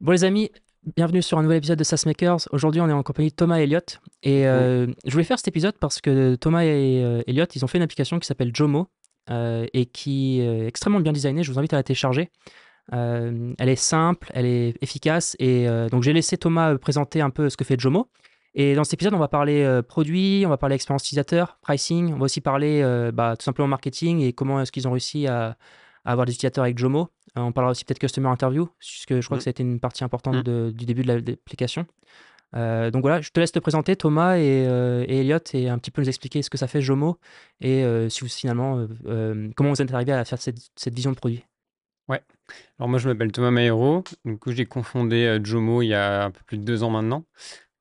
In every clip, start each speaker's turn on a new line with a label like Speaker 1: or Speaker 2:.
Speaker 1: Bon les amis, bienvenue sur un nouvel épisode de SaaS Makers. Aujourd'hui on est en compagnie de Thomas et Elliot. Et
Speaker 2: Coucou.
Speaker 1: je voulais faire cet épisode parce que Thomas et Elliot, ils ont fait une application qui s'appelle Jomo et qui est extrêmement bien designée. Je vous invite à la télécharger. Elle est simple, elle est efficace. Et donc j'ai laissé Thomas présenter un peu ce que fait Jomo. Et dans cet épisode, on va parler produit, on va parler expérience utilisateur, pricing, on va aussi parler tout simplement marketing et comment est-ce qu'ils ont réussi à avoir des utilisateurs avec Jomo. On parlera aussi peut-être customer interview, puisque je crois que
Speaker 2: Mm.
Speaker 1: ça a été une partie importante
Speaker 2: Mm.
Speaker 1: du début de l'application. Donc voilà, je te laisse te présenter, Thomas et Elliot, et un petit peu nous expliquer ce que ça fait Jomo et si vous, finalement, comment vous êtes arrivé à faire cette vision de produit.
Speaker 2: Ouais. Alors moi je m'appelle Thomas Maero. Du coup j'ai confondé Jomo il y a un peu plus de 2 ans maintenant.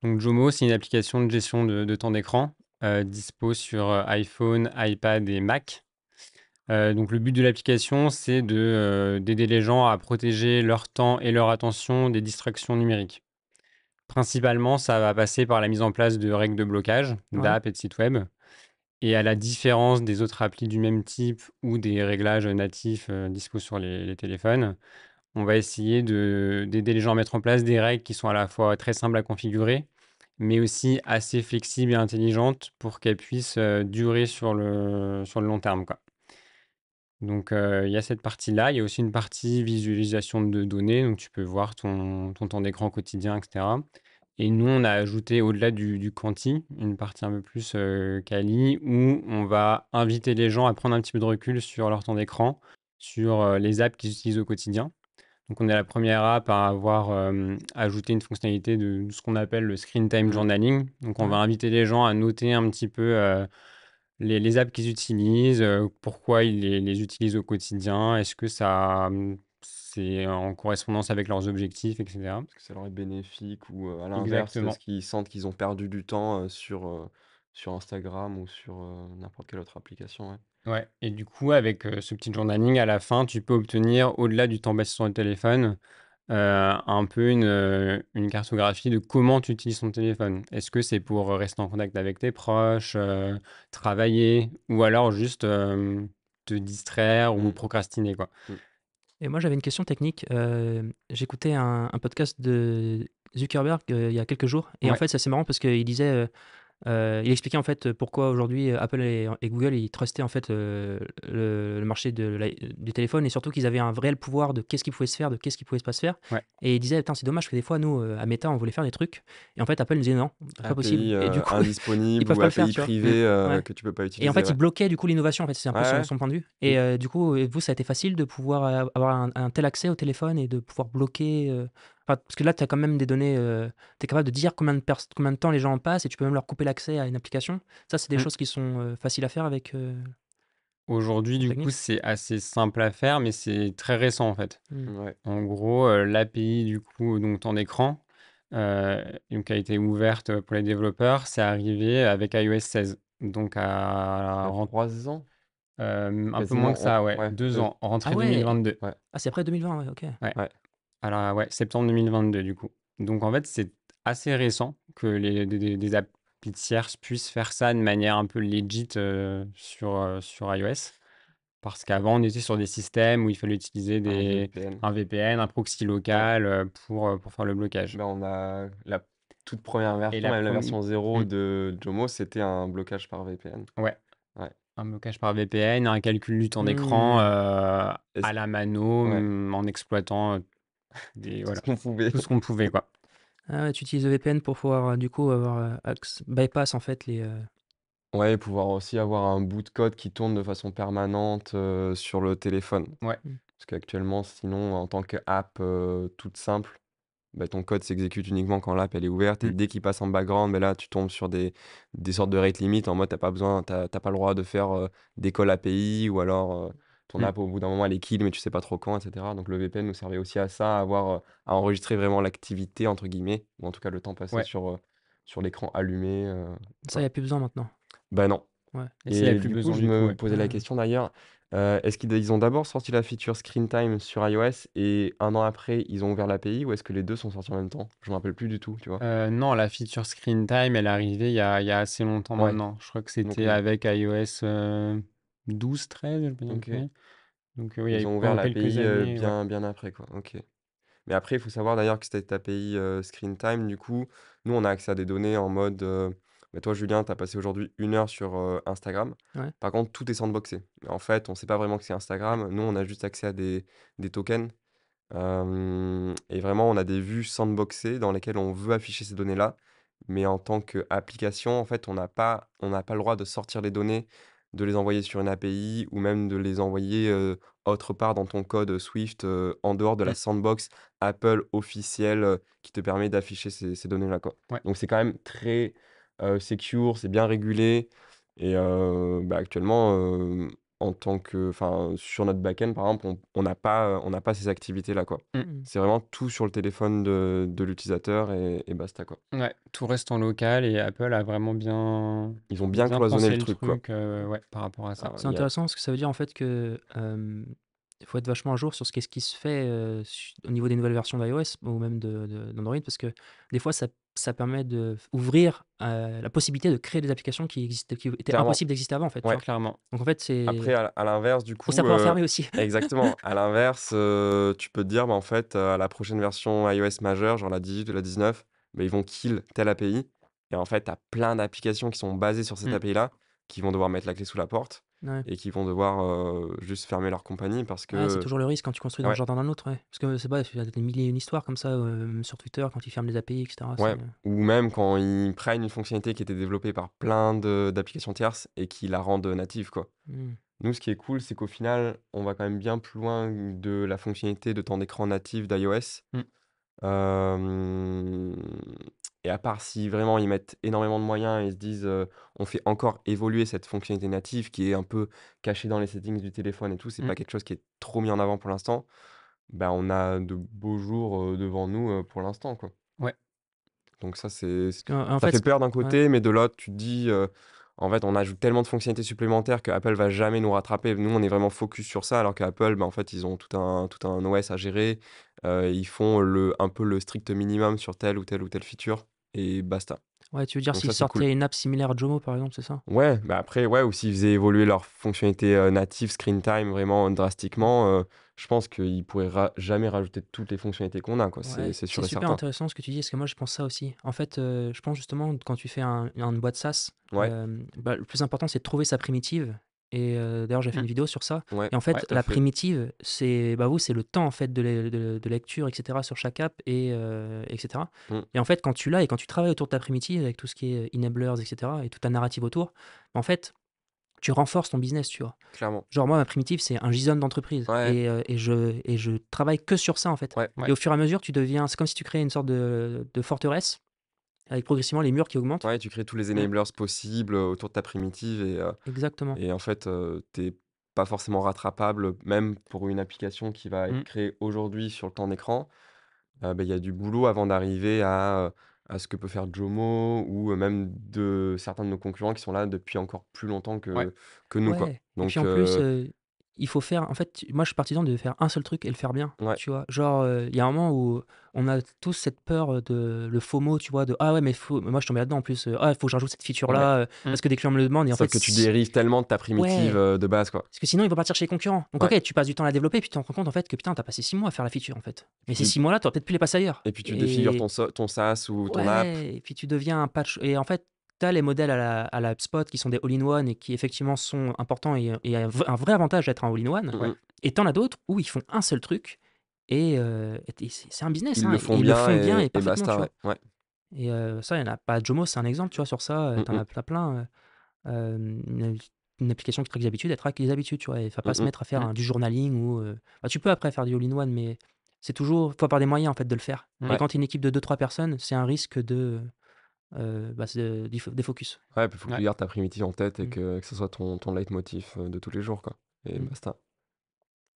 Speaker 2: Donc Jomo c'est une application de gestion de temps d'écran dispo sur iPhone, iPad et Mac. Donc le but de l'application c'est d'aider les gens à protéger leur temps et leur attention des distractions numériques. Principalement ça va passer par la mise en place de règles de blocage,
Speaker 1: Ouais.
Speaker 2: d'apps et de sites web. Et à la différence des autres applis du même type ou des réglages natifs dispo sur les téléphones, on va essayer d'aider les gens à mettre en place des règles qui sont à la fois très simples à configurer, mais aussi assez flexibles et intelligentes pour qu'elles puissent durer sur le long terme, quoi. Donc, il y a cette partie-là. Il y a aussi une partie visualisation de données. Donc, tu peux voir ton temps d'écran quotidien, etc. Et nous, on a ajouté, au-delà du quanti, une partie un peu plus quali, où on va inviter les gens à prendre un petit peu de recul sur leur temps d'écran, sur les apps qu'ils utilisent au quotidien. Donc, on est la première app à avoir ajouté une fonctionnalité de ce qu'on appelle le screen time
Speaker 1: Mm.
Speaker 2: journaling. Donc, on va
Speaker 1: Ouais.
Speaker 2: inviter les gens à noter un petit peu les apps qu'ils utilisent, pourquoi ils les utilisent au quotidien, est-ce que ça, c'est en correspondance avec leurs objectifs, etc.
Speaker 3: Est-ce que ça leur est bénéfique ou à l'inverse, est-ce
Speaker 2: Exactement.
Speaker 3: qu'ils sentent qu'ils ont perdu du temps, sur Instagram ou sur, n'importe quelle autre application, ouais.
Speaker 2: Ouais. Et du coup, avec ce petit journaling, à la fin, tu peux obtenir, au-delà du temps passé sur le téléphone, un peu une cartographie de comment tu utilises ton téléphone. Est-ce que c'est pour rester en contact avec tes proches, travailler, ou alors juste te distraire ou
Speaker 3: Mmh,
Speaker 2: procrastiner, quoi.
Speaker 3: mmh.
Speaker 1: Et moi, j'avais une question technique. J'écoutais un podcast de Zuckerberg il y a quelques jours. Et en
Speaker 2: Ouais.
Speaker 1: fait, c'est assez marrant parce qu'il disait, il expliquait en fait pourquoi aujourd'hui Apple et Google ils trustaient en fait le marché du téléphone et surtout qu'ils avaient un réel pouvoir de qu'est-ce qui pouvait se faire, de qu'est-ce qui pouvait pas se faire.
Speaker 2: Ouais.
Speaker 1: Et il disait, putain, c'est dommage que des fois, nous, à Meta, on voulait faire des trucs. Et en fait, Apple nous disait non, pas possible.
Speaker 3: API,
Speaker 1: Et du coup, ils
Speaker 3: indisponible
Speaker 1: peuvent
Speaker 3: ou
Speaker 1: pas le faire,
Speaker 3: API
Speaker 1: tu vois.
Speaker 2: Mm.
Speaker 3: privée,
Speaker 1: Ouais.
Speaker 3: que tu peux pas
Speaker 1: Et en
Speaker 3: utiliser,
Speaker 1: fait, il
Speaker 3: ouais.
Speaker 1: bloquait du coup l'innovation, en fait, c'est un
Speaker 3: Ouais,
Speaker 1: peu son,
Speaker 3: ouais.
Speaker 1: son point de vue.
Speaker 3: Mmh.
Speaker 1: Et du coup, vous, ça a été facile de pouvoir avoir un tel accès au téléphone et de pouvoir bloquer. Parce que là, tu as quand même des données, tu es capable de dire combien de temps les gens en passent et tu peux même leur couper l'accès à une application. Ça, c'est des
Speaker 2: Mm.
Speaker 1: choses qui sont faciles à faire avec
Speaker 2: Aujourd'hui,
Speaker 1: cette
Speaker 2: du coup,
Speaker 1: technique.
Speaker 2: c'est assez simple à faire, mais c'est très récent en fait.
Speaker 1: Hmm.
Speaker 3: Ouais.
Speaker 2: En gros, l'API du coup, donc ton écran, donc a été ouverte pour les développeurs, c'est arrivé avec iOS 16. Donc
Speaker 3: Il y
Speaker 2: à
Speaker 3: a 3 ans?
Speaker 2: un peu moins que
Speaker 3: Quasiment,
Speaker 2: ça, ouais,
Speaker 3: ouais,
Speaker 2: 2 ans,
Speaker 1: Ah
Speaker 2: rentrée
Speaker 1: ouais,
Speaker 2: 2022.
Speaker 3: ouais,
Speaker 1: ah, c'est après 2020, ouais, ok.
Speaker 2: Ouais,
Speaker 3: ouais.
Speaker 2: alors ouais, septembre 2022 du coup. Donc en fait, c'est assez récent que des applis tierces puissent faire ça de manière un peu legit sur iOS. Parce qu'avant, on était sur des systèmes où il fallait utiliser
Speaker 3: Un VPN.
Speaker 2: un VPN, un proxy
Speaker 3: Ouais.
Speaker 2: local pour faire le blocage.
Speaker 3: Bah, on a la toute première
Speaker 2: Et
Speaker 3: version,
Speaker 2: la
Speaker 3: même la
Speaker 2: première...
Speaker 3: version 0 de Jomo, c'était un blocage par VPN.
Speaker 2: Ouais,
Speaker 3: Ouais.
Speaker 2: un blocage par VPN, un calcul du temps d'écran
Speaker 1: Hmm.
Speaker 3: Est-ce
Speaker 2: à la mano,
Speaker 3: Ouais,
Speaker 2: en exploitant
Speaker 3: tout ce
Speaker 2: voilà,
Speaker 3: qu'on pouvait.
Speaker 2: tout ce qu'on pouvait, quoi.
Speaker 1: Ah ouais, tu utilises le VPN pour pouvoir du coup avoir bypass en fait les.
Speaker 3: Ouais, pouvoir aussi avoir un bout de code qui tourne de façon permanente, sur le téléphone.
Speaker 2: Ouais.
Speaker 1: Hmm.
Speaker 3: Parce qu'actuellement, sinon, en tant qu'app, toute simple, bah, ton code s'exécute uniquement quand l'app elle est ouverte et
Speaker 2: Mm.
Speaker 3: dès qu'il passe en background, bah, là, tu tombes sur des sortes de rate limit en mode t'as pas besoin, t'as pas le droit de faire, des calls API ou alors, ton
Speaker 2: Mm.
Speaker 3: app au bout d'un moment elle est kill mais tu sais pas trop quand et cetera. Donc le VPN nous servait aussi à ça, à avoir, à enregistrer vraiment «l'activité» entre guillemets ou en tout cas le temps passé
Speaker 2: Ouais.
Speaker 3: sur l'écran allumé,
Speaker 1: Ça, il
Speaker 3: voilà.
Speaker 1: n'y a plus besoin maintenant.
Speaker 3: Bah, non.
Speaker 1: Ouais.
Speaker 2: Et ça, il n'y a
Speaker 3: Et
Speaker 2: plus
Speaker 3: du coup,
Speaker 2: besoin
Speaker 3: je
Speaker 2: du coup,
Speaker 3: me
Speaker 2: ouais.
Speaker 3: posais la
Speaker 1: Ah.
Speaker 3: question d'ailleurs, est-ce ils ont d'abord sorti la feature Screen Time sur iOS et un an après, ils ont ouvert l'API ou est-ce que les 2 sont sortis en même temps? Je me rappelle plus du tout, tu vois?
Speaker 2: Non, la feature Screen Time, elle est arrivée il y a assez longtemps
Speaker 3: Ouais,
Speaker 2: maintenant. Je crois que
Speaker 3: OK,
Speaker 2: c'était avec iOS 12, 13, je sais pas
Speaker 3: OK.
Speaker 2: Donc oui, il y
Speaker 3: Ils
Speaker 2: a eu
Speaker 3: ont ouvert
Speaker 2: pendant quelques
Speaker 3: l'API,
Speaker 2: années, ouais.
Speaker 3: bien après, quoi. OK. Mais après, il faut savoir d'ailleurs que cette API Screen Time, du coup, nous, on a accès à des données en mode, bah, toi, Julien, tu as passé aujourd'hui 1 heure sur Instagram.
Speaker 1: Ouais.
Speaker 3: Par contre, tout est sandboxé. Mais en fait, on ne sait pas vraiment que c'est Instagram. Nous, on a juste accès à des tokens. Et vraiment, on a des vues sandboxées dans lesquelles on veut afficher ces données-là. Mais en tant qu'application, en fait, on n'a pas le droit de sortir les données, de les envoyer sur une API ou même de les envoyer autre part dans ton code Swift en dehors de la
Speaker 2: Mm.
Speaker 3: sandbox Apple officielle qui te permet d'afficher ces données-là, quoi.
Speaker 2: Ouais.
Speaker 3: Donc, c'est quand même très secure, c'est bien régulé. Et bah, actuellement, en tant que, enfin, sur notre back-end, par exemple, on n'a pas ces activités-là, quoi.
Speaker 2: Mm.
Speaker 1: Mm.
Speaker 3: C'est vraiment tout sur le téléphone de l'utilisateur et basta, quoi.
Speaker 2: Ouais, tout reste en local et Apple a vraiment bien,
Speaker 3: Ils ont bien
Speaker 2: bien
Speaker 3: cloisonné
Speaker 2: pensé
Speaker 3: le
Speaker 2: le
Speaker 3: truc, quoi.
Speaker 2: truc ouais, par rapport à ça.
Speaker 3: Alors,
Speaker 1: C'est intéressant parce que ça veut dire en fait que il faut être vachement à jour sur ce qui se fait au niveau des nouvelles versions d'iOS ou même d'Android parce que des fois ça permet d'ouvrir la possibilité de créer des applications qui étaient
Speaker 3: clairement,
Speaker 1: impossibles d'exister avant en fait, tu
Speaker 3: ouais.
Speaker 1: vois.
Speaker 2: Clairement.
Speaker 1: Donc en fait,
Speaker 3: Après, à l'inverse, du
Speaker 1: faut
Speaker 3: coup,
Speaker 1: savoir fermer aussi.
Speaker 3: exactement. À l'inverse, tu peux te dire, bah, en fait, à la prochaine version iOS majeure, genre la 18 ou la 19, bah, ils vont kill telle API. Et en fait, tu as plein d'applications qui sont basées sur cette
Speaker 2: Mm.
Speaker 3: API-là, qui vont devoir mettre la clé sous la porte
Speaker 1: Ouais.
Speaker 3: et qui vont devoir juste fermer leur compagnie parce
Speaker 1: Ouais, c'est
Speaker 3: que,
Speaker 1: toujours le risque quand tu construis dans le
Speaker 3: ouais,
Speaker 1: jardin d'un autre, ouais. Parce que c'est pas, il y a des milliers et une histoires comme ça sur Twitter quand ils ferment les API, etc.
Speaker 3: ouais. Ou même quand ils prennent une fonctionnalité qui était développée par plein d'applications tierces et qui la rendent native, quoi.
Speaker 1: Hmm.
Speaker 3: Nous, ce qui est cool, c'est qu'au final, on va quand même bien plus loin de la fonctionnalité de temps d'écran native d'iOS.
Speaker 2: Mm.
Speaker 3: Hem Et à part si vraiment ils mettent énormément de moyens et ils se disent, «On fait encore évoluer cette fonctionnalité native qui est un peu cachée dans les settings du téléphone et tout», c'est
Speaker 2: Mm.
Speaker 3: pas quelque chose qui est trop mis en avant pour l'instant. Bah, on a de beaux jours, devant nous, pour l'instant, quoi.
Speaker 2: Ouais.
Speaker 3: Donc ça, c'est
Speaker 1: En
Speaker 3: ça
Speaker 1: fait,
Speaker 3: fait peur d'un
Speaker 1: ouais.
Speaker 3: côté, mais de l'autre, tu te dis, en fait, on ajoute tellement de fonctionnalités supplémentaires qu'Apple va jamais nous rattraper. Nous, on est vraiment focus sur ça, alors qu'Apple, bah, en fait, ils ont tout un OS à gérer. Ils font un peu le strict minimum sur telle ou telle ou telle feature et basta.
Speaker 1: Ouais, tu veux dire
Speaker 3: Donc
Speaker 1: s'ils
Speaker 3: ça, c'est cool.
Speaker 1: sortaient une app similaire à Jomo par exemple, c'est ça?
Speaker 3: Ouais, bah, après, ouais, ou s'ils faisaient évoluer leur fonctionnalité, native screen time vraiment drastiquement, je pense qu'ils pourraient jamais rajouter toutes les fonctionnalités qu'on a, quoi. C'est
Speaker 1: Ouais,
Speaker 3: c'est
Speaker 1: c'est
Speaker 3: sûr et
Speaker 1: super
Speaker 3: certain.
Speaker 1: intéressant ce que tu dis, parce que moi je pense ça aussi. En fait, je pense justement quand tu fais une boîte SaaS,
Speaker 3: Ouais,
Speaker 1: bah, le plus important c'est de trouver sa primitive. Et d'ailleurs j'ai fait
Speaker 2: Mm.
Speaker 1: une vidéo sur ça.
Speaker 3: ouais,
Speaker 1: Et en
Speaker 2: Ouais.
Speaker 1: fait,
Speaker 3: tout à
Speaker 1: la
Speaker 3: fait.
Speaker 1: primitive, c'est bah, vous, c'est le temps en fait de lecture, etc. sur chaque app etc.
Speaker 3: Mmh,
Speaker 1: Et en fait, quand tu l'as et quand tu travailles autour de ta primitive avec tout ce qui est enablers, etc. et toute ta narrative autour, en fait, tu renforces ton business, tu vois.
Speaker 3: clairement.
Speaker 1: Genre moi, ma primitive, c'est un JSON d'entreprise
Speaker 3: Ouais,
Speaker 1: et je travaille que sur ça, en fait.
Speaker 3: ouais.
Speaker 1: Et
Speaker 2: Ouais.
Speaker 1: au fur et à mesure, c'est comme si tu créais une sorte de forteresse avec progressivement les murs qui augmentent.
Speaker 3: Ouais, tu crées tous les
Speaker 2: Mm.
Speaker 3: enablers possibles, autour de ta primitive
Speaker 1: Exactement.
Speaker 3: et en fait, tu pas forcément rattrapable, même pour une application qui va être
Speaker 2: Mm.
Speaker 3: créée aujourd'hui sur le temps d'écran. Bah, il y a du boulot avant d'arriver à ce que peut faire Jomo ou même de certains de nos concurrents qui sont là depuis encore plus longtemps
Speaker 2: Ouais.
Speaker 3: que nous, quoi.
Speaker 1: Ouais. Et puis
Speaker 3: Donc
Speaker 1: en plus, il faut faire. En fait, moi, je suis partisan de faire un seul truc et le faire bien.
Speaker 3: ouais.
Speaker 1: Tu vois, genre, il y a un moment où on a tous cette peur de le FOMO, tu vois, de ah ouais, mais moi, je tombais là-dedans en plus. Ah, il faut que je rajoute cette
Speaker 3: Ouais.
Speaker 1: feature-là
Speaker 2: Mm.
Speaker 1: parce que des clients me le demandent. Et en
Speaker 3: Sauf
Speaker 1: fait,
Speaker 3: que tu dérives tellement de ta primitive,
Speaker 1: ouais.
Speaker 3: de base, quoi.
Speaker 1: Parce que sinon, ils vont partir chez les concurrents. Donc,
Speaker 3: Ouais.
Speaker 1: ok, tu passes du temps à la développer, puis tu te rends compte en fait que putain, t'as passé 6 mois à faire la feature en fait. Mais
Speaker 3: Puis
Speaker 1: ces
Speaker 3: tu
Speaker 1: 6 mois-là, tu peut-être pu les passer ailleurs.
Speaker 3: et puis tu défigures
Speaker 1: Et
Speaker 3: ton SaaS ou ton app.
Speaker 1: ouais, et puis tu deviens un patch. Et en fait, t'as les modèles à la HubSpot qui sont des all-in-one et qui effectivement sont importants et un vrai avantage d'être un all-in-one.
Speaker 3: Mmh
Speaker 2: Ouais.
Speaker 3: mh.
Speaker 1: Et t'en as d'autres où ils font un seul truc et c'est un business,
Speaker 3: Ils
Speaker 1: hein,
Speaker 3: le
Speaker 1: et
Speaker 3: font
Speaker 1: ils le
Speaker 3: bien
Speaker 1: font bien et
Speaker 3: et
Speaker 1: parfaitement,
Speaker 3: basta,
Speaker 1: tu
Speaker 3: ouais.
Speaker 1: vois.
Speaker 3: Ouais.
Speaker 1: Et ça, il y en a pas. Jomo, c'est un exemple, tu vois, sur ça.
Speaker 3: Mmh
Speaker 1: T'en
Speaker 3: mh.
Speaker 1: as plein. Une application qui traque les habitudes, elle traque les habitudes, tu vois. Il ne faut pas
Speaker 3: Mmh
Speaker 1: se
Speaker 3: mh.
Speaker 1: mettre à faire
Speaker 2: Mm.
Speaker 1: du journaling ou. Bah, tu peux après faire du all-in-one, mais c'est toujours. Faut avoir des moyens en fait de le faire. Et
Speaker 2: Mm.
Speaker 3: Ouais.
Speaker 1: quand tu es une équipe de 2-3 personnes, c'est un risque de. Bah, c'est des focus.
Speaker 3: Ouais, puis il faut que tu
Speaker 2: Ouais.
Speaker 3: gardes ta primitive en tête et
Speaker 1: Mm,
Speaker 3: que ce soit ton leitmotiv, de tous les jours, quoi et
Speaker 1: mm,
Speaker 3: basta.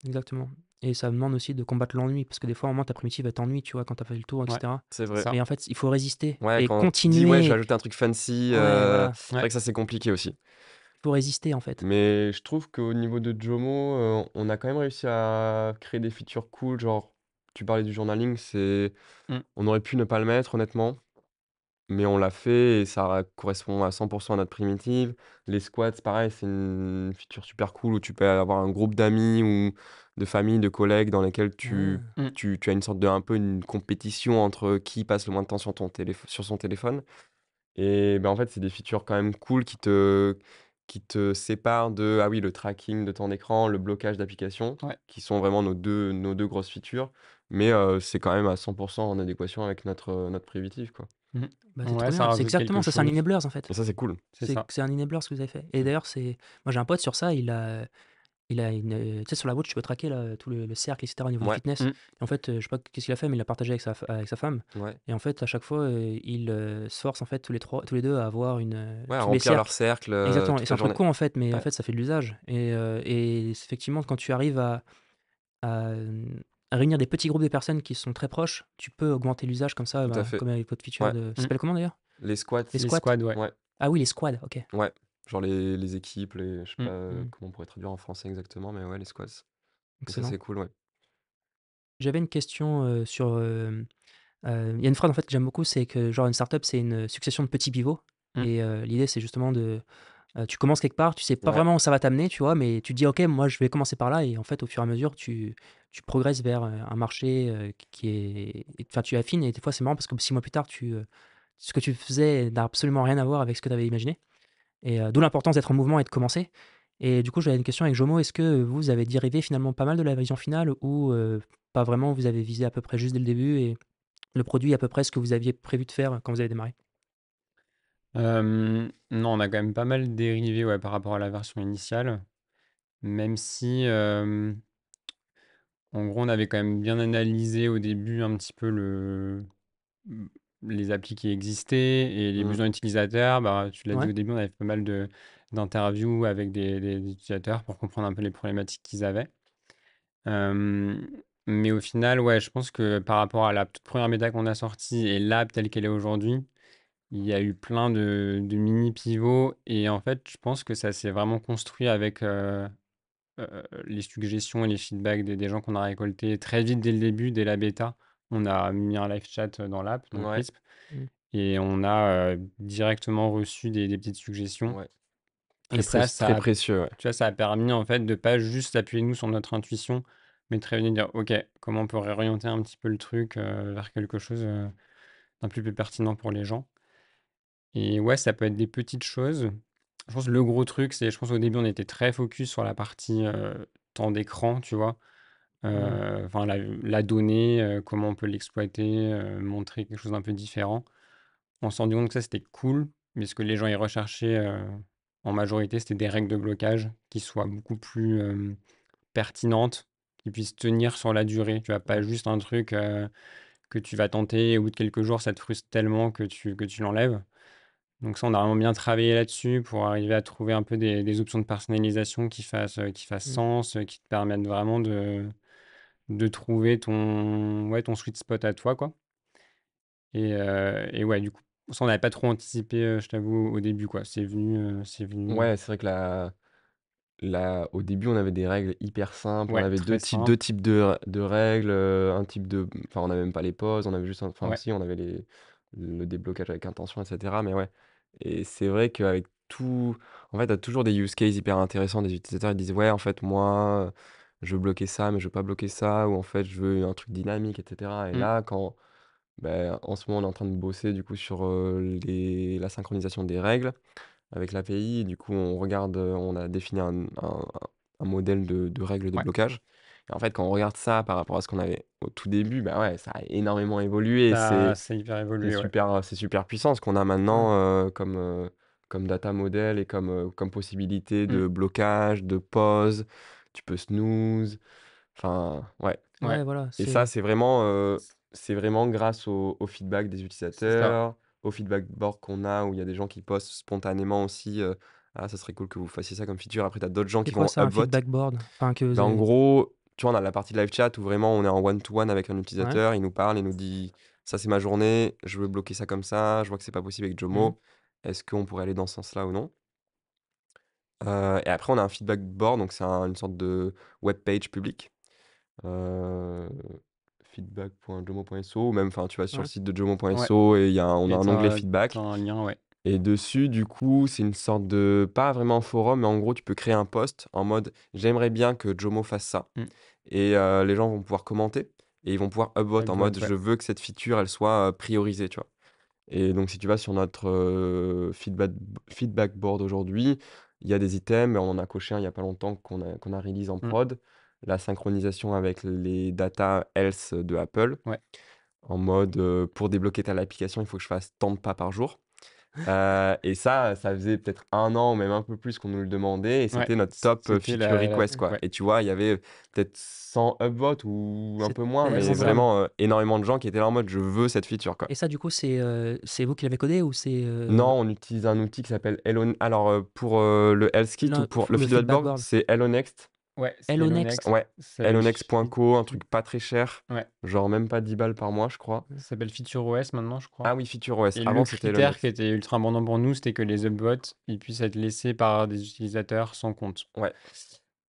Speaker 1: exactement. Et ça demande aussi de combattre l'ennui, parce que des fois, au moment, ta primitive, elle t'ennuie, tu vois, quand tu as fait le tour,
Speaker 2: Ouais.
Speaker 1: etc.
Speaker 3: C'est
Speaker 2: C'est
Speaker 3: vrai.
Speaker 2: ça.
Speaker 1: Mais en fait, il faut résister
Speaker 3: Ouais,
Speaker 1: et
Speaker 3: quand tu te dis: «Ouais, je vais
Speaker 1: continuer.
Speaker 3: ajouter un truc fancy»,
Speaker 1: Ouais, voilà.
Speaker 3: c'est
Speaker 2: Ouais.
Speaker 3: vrai que ça, c'est compliqué aussi.
Speaker 1: Il faut résister, en fait.
Speaker 3: Mais je trouve qu'au niveau de Jomo, on a quand même réussi à créer des features cool, genre, tu parlais du journaling,
Speaker 2: Mm.
Speaker 3: on aurait pu ne pas le mettre honnêtement. mais on l'a fait et ça correspond à 100 à notre primitive. Les squats, pareil, c'est une feature super cool où tu peux avoir un groupe d'amis ou de famille, de collègues dans lesquels tu
Speaker 1: Ah,
Speaker 2: Mmh.
Speaker 3: tu tu as une sorte de un peu une compétition entre qui passe le moins de temps sur son téléphone et ben, en fait, c'est des features quand même cool qui te séparent de, ah oui, le tracking de temps d'écran, le blocage d'applications,
Speaker 2: Ouais.
Speaker 3: qui sont vraiment nos deux grosses features, mais c'est quand même à 100 en adéquation avec notre primitive, quoi.
Speaker 2: Mmh.
Speaker 1: bah, c'est trop
Speaker 2: Ouais, ça
Speaker 1: bien. C'est
Speaker 2: rajoute quelque
Speaker 1: exactement ça, c'est un
Speaker 2: chose.
Speaker 1: enablers en fait.
Speaker 3: Et ça, c'est cool.
Speaker 2: C'est ça.
Speaker 1: C'est un enablers ce que vous avez fait. Et
Speaker 3: Mmh.
Speaker 1: d'ailleurs, moi j'ai un pote sur ça, il a une, tu sais, sur la watch, tu peux traquer là, tout le cercle, etc. au niveau du
Speaker 3: Ouais,
Speaker 1: fitness.
Speaker 2: Mmh.
Speaker 1: Et en fait, je sais pas qu'est-ce qu'il a fait, mais il l'a partagé avec sa femme.
Speaker 3: ouais.
Speaker 1: Et en fait, à chaque fois, il se force en fait tous les deux à avoir
Speaker 3: Ouais, à
Speaker 1: tous les
Speaker 3: remplir leur
Speaker 1: cercles.
Speaker 3: cercle,
Speaker 1: Exactement. Et
Speaker 3: toute
Speaker 1: c'est
Speaker 3: la
Speaker 1: un truc
Speaker 3: journée.
Speaker 1: con en fait, mais en
Speaker 3: Ouais,
Speaker 1: fait, ça fait de l'usage. Et effectivement, quand tu arrives à réunir des petits groupes de personnes qui sont très proches, tu peux augmenter l'usage comme ça,
Speaker 3: tout à
Speaker 1: bah,
Speaker 3: fait.
Speaker 1: comme avec votre feature
Speaker 3: Ouais.
Speaker 1: ça
Speaker 2: Mmh.
Speaker 1: s'appelle comment d'ailleurs?
Speaker 3: Les squats,
Speaker 1: Les
Speaker 2: Les
Speaker 1: squats?
Speaker 2: squads, ouais.
Speaker 3: ouais,
Speaker 1: Ah oui, les squads, ok.
Speaker 3: ouais. Genre les équipes, je sais
Speaker 2: Mmh.
Speaker 3: pas,
Speaker 1: Hmm,
Speaker 3: comment on pourrait traduire en français exactement, mais ouais, les squats. Et ça,
Speaker 1: excellent.
Speaker 3: c'est cool, ouais.
Speaker 1: J'avais une question il y a une phrase en fait que j'aime beaucoup, c'est que genre une startup, c'est une succession de petits pivots.
Speaker 2: Mmh.
Speaker 1: Et l'idée, c'est justement tu commences quelque part, tu sais pas
Speaker 3: Ouais,
Speaker 1: vraiment où ça va t'amener, tu vois, mais tu te dis, ok, moi je vais commencer par là, et en fait, au fur et à mesure, tu progresses vers un marché qui est, enfin, tu affines, et des fois, c'est marrant parce que 6 mois plus tard, ce que tu faisais n'a absolument rien à voir avec ce que tu avais imaginé. Et d'où l'importance d'être en mouvement et de commencer. Et du coup, j'avais une question avec Jomo. Est-ce que vous avez dérivé finalement pas mal de la vision finale, ou pas vraiment, vous avez visé à peu près juste dès le début et le produit à peu près ce que vous aviez prévu de faire quand vous avez démarré?
Speaker 2: Non, on a quand même pas mal dérivé, ouais, par rapport à la version initiale, même si, en gros, on avait quand même bien analysé au début un petit peu mmh, les applis qui existaient et les
Speaker 3: mmh,
Speaker 2: besoins utilisateurs. Bah, tu l'as dit
Speaker 1: Ouais,
Speaker 2: au début, on avait fait pas mal d'interviews avec des utilisateurs pour comprendre un peu les problématiques qu'ils avaient. Hem, mais au final, ouais, je pense que par rapport à la toute première bêta qu'on a sortie et l'app telle qu'elle est aujourd'hui, il y a eu plein de mini pivots et en fait, je pense que ça s'est vraiment construit avec, les suggestions et les feedbacks des gens qu'on a récoltés très vite dès le début, dès la bêta. On a mis un live chat dans l'app, donc
Speaker 3: ouais,
Speaker 2: Wisp,
Speaker 1: mmh,
Speaker 2: et on a directement reçu des petites suggestions.
Speaker 3: ouais.
Speaker 2: Et ça,
Speaker 3: Très
Speaker 2: ça a,
Speaker 3: précieux, ouais.
Speaker 2: tu vois, ça a permis en fait de pas juste appuyer nous sur notre intuition, mais de très bien dire, OK, comment on peut réorienter un petit peu le truc vers quelque chose d'un plus pertinent pour les gens. Et ouais, ça peut être des petites choses. Je pense que le gros truc, c'est, je pense au début, on était très focus sur la partie temps d'écran, tu vois.
Speaker 1: mmh,
Speaker 2: Enfin, la donnée, comment on peut l'exploiter, montrer quelque chose d'un peu différent. On s'est rendu compte que ça, c'était cool, mais ce que les gens y recherchaient en majorité, c'était des règles de blocage qui soient beaucoup plus pertinentes, qui puissent tenir sur la durée. Tu vois, pas
Speaker 3: Mmh.
Speaker 2: juste un truc que tu vas tenter et au bout de quelques jours, ça te frustre tellement que tu l'enlèves. Donc ça, on a vraiment bien travaillé là-dessus pour arriver à trouver un peu des options de personnalisation qui fassent
Speaker 1: mmh.
Speaker 2: sens, qui te permettent vraiment de trouver ton sweet spot à toi, quoi. Et ouais, du coup, ça, on n'avait pas trop anticipé, je t'avoue, au début, quoi. C'est venu.
Speaker 3: Ouais, c'est vrai que au début, on avait des règles hyper simples. On
Speaker 2: Ouais,
Speaker 3: avait
Speaker 2: très
Speaker 3: deux
Speaker 2: simple.
Speaker 3: types de règles, un type de enfin, on n'avait même pas les pauses, on avait juste enfin
Speaker 2: Ouais.
Speaker 3: si, on avait le déblocage avec intention et cetera, mais ouais et c'est vrai qu'avec tout en fait, tu as toujours des use cases hyper intéressants des utilisateurs. Ils disent: «Ouais, en fait, moi, je veux bloquer ça, mais je veux pas bloquer ça» ou «En fait, je veux un truc dynamique» et cetera et
Speaker 2: Mmh.
Speaker 3: là, en ce moment, on est en train de bosser du coup sur, la synchronisation des règles avec l'API. Du coup, on a défini un modèle de règles de
Speaker 2: Ouais.
Speaker 3: blocage. Et en fait, quand on regarde ça par rapport à ce qu'on avait au tout début, bah ouais, ça a énormément évolué et
Speaker 2: Ça a hyper évolué, ouais.
Speaker 3: c'est super puissant ce qu'on a
Speaker 1: Ouais,
Speaker 3: maintenant comme data model et comme possibilité
Speaker 2: Mmh.
Speaker 3: de blocage, de pause. Tu peux snooze. Enfin, ouais.
Speaker 2: Ouais,
Speaker 1: ouais, voilà,
Speaker 3: Et ça, c'est vraiment grâce au feedback des
Speaker 2: c'est ça.
Speaker 3: utilisateurs, au feedback board qu'on a, où il y a des gens qui postent spontanément aussi, «Ah, ça serait cool que vous fassiez ça comme feature». Après, tu as d'autres gens
Speaker 1: c'est
Speaker 3: qui
Speaker 1: quoi
Speaker 3: vont
Speaker 1: ça, un
Speaker 3: upvote.
Speaker 1: feedback board? Enfin, que vous
Speaker 3: Ben, en
Speaker 1: avez.
Speaker 3: gros, tu vois, on a la partie live chat où vraiment on est en one to one avec un
Speaker 1: Ouais,
Speaker 3: utilisateur, il nous parle, il nous dit: «Ça, c'est ma journée, je veux bloquer ça comme ça, je vois que c'est pas possible avec
Speaker 1: mmh,
Speaker 3: Jomo. Est-ce qu'on pourrait aller dans ce sens-là ou non?» Et après on a un feedback board, donc c'est une sorte de web page publique, heu, feedback.jomo.so ou même, enfin, tu vas sur le
Speaker 1: Ouais.
Speaker 3: site de
Speaker 2: Ouais.
Speaker 3: jomo.so et on a
Speaker 2: Et
Speaker 3: un onglet
Speaker 2: t'as
Speaker 3: feedback.
Speaker 2: un lien, ouais.
Speaker 3: Et dessus, du coup, c'est une sorte de, pas vraiment un forum, mais en gros, tu peux créer un post en mode j'aimerais bien que Jomo fasse ça.
Speaker 2: Mm.
Speaker 3: Et les gens vont pouvoir commenter et ils vont pouvoir upvote en mode
Speaker 2: Upvote, ouais.
Speaker 3: je veux que cette feature elle soit priorisée, tu vois. Et donc, si tu vas sur notre feedback board aujourd'hui, il y a des items, on en a coché un il n'y a pas longtemps qu'on a release en
Speaker 2: Mm.
Speaker 3: prod, la synchronisation avec les data health de Apple,
Speaker 2: Ouais.
Speaker 3: en mode pour débloquer ta application, il faut que je fasse tant de pas par jour. Et ça faisait peut-être 1 an ou même un peu plus qu'on nous le demandait et
Speaker 2: Ouais.
Speaker 3: c'était notre top
Speaker 2: C'était
Speaker 3: feature request, quoi.
Speaker 2: ouais.
Speaker 3: Et tu vois, il y avait peut-être 100 upvotes ou un
Speaker 1: C'est
Speaker 3: peu moins, mais
Speaker 1: tellement drôle.
Speaker 3: vraiment énormément de gens qui étaient là en mode je veux cette feature, quoi.
Speaker 1: Et ça, du coup, c'est vous qui l'avez codé ou c'est
Speaker 3: Non, on utilise un outil qui s'appelle Alors, pour le Health Kit ou pour le
Speaker 1: le
Speaker 3: feedback
Speaker 1: feedback
Speaker 3: board,
Speaker 1: board?
Speaker 3: c'est HelloNext.
Speaker 2: Ouais, c'est
Speaker 1: Hello
Speaker 2: HelloNext.
Speaker 1: Next.
Speaker 3: Ouais,
Speaker 2: Ça s'appelle
Speaker 3: hellonext.co, un truc pas très cher,
Speaker 2: Ouais.
Speaker 3: genre même pas 10 balles par mois, je crois.
Speaker 2: Ça s'appelle FeatureOS maintenant, je crois.
Speaker 3: Ah oui, FeatureOS.
Speaker 2: Et le
Speaker 3: Avant, c'était
Speaker 2: critère qui
Speaker 3: HelloNext.
Speaker 2: était ultra important pour nous, c'était que les upvotes, ils puissent être laissés par des utilisateurs sans compte.
Speaker 3: Ouais.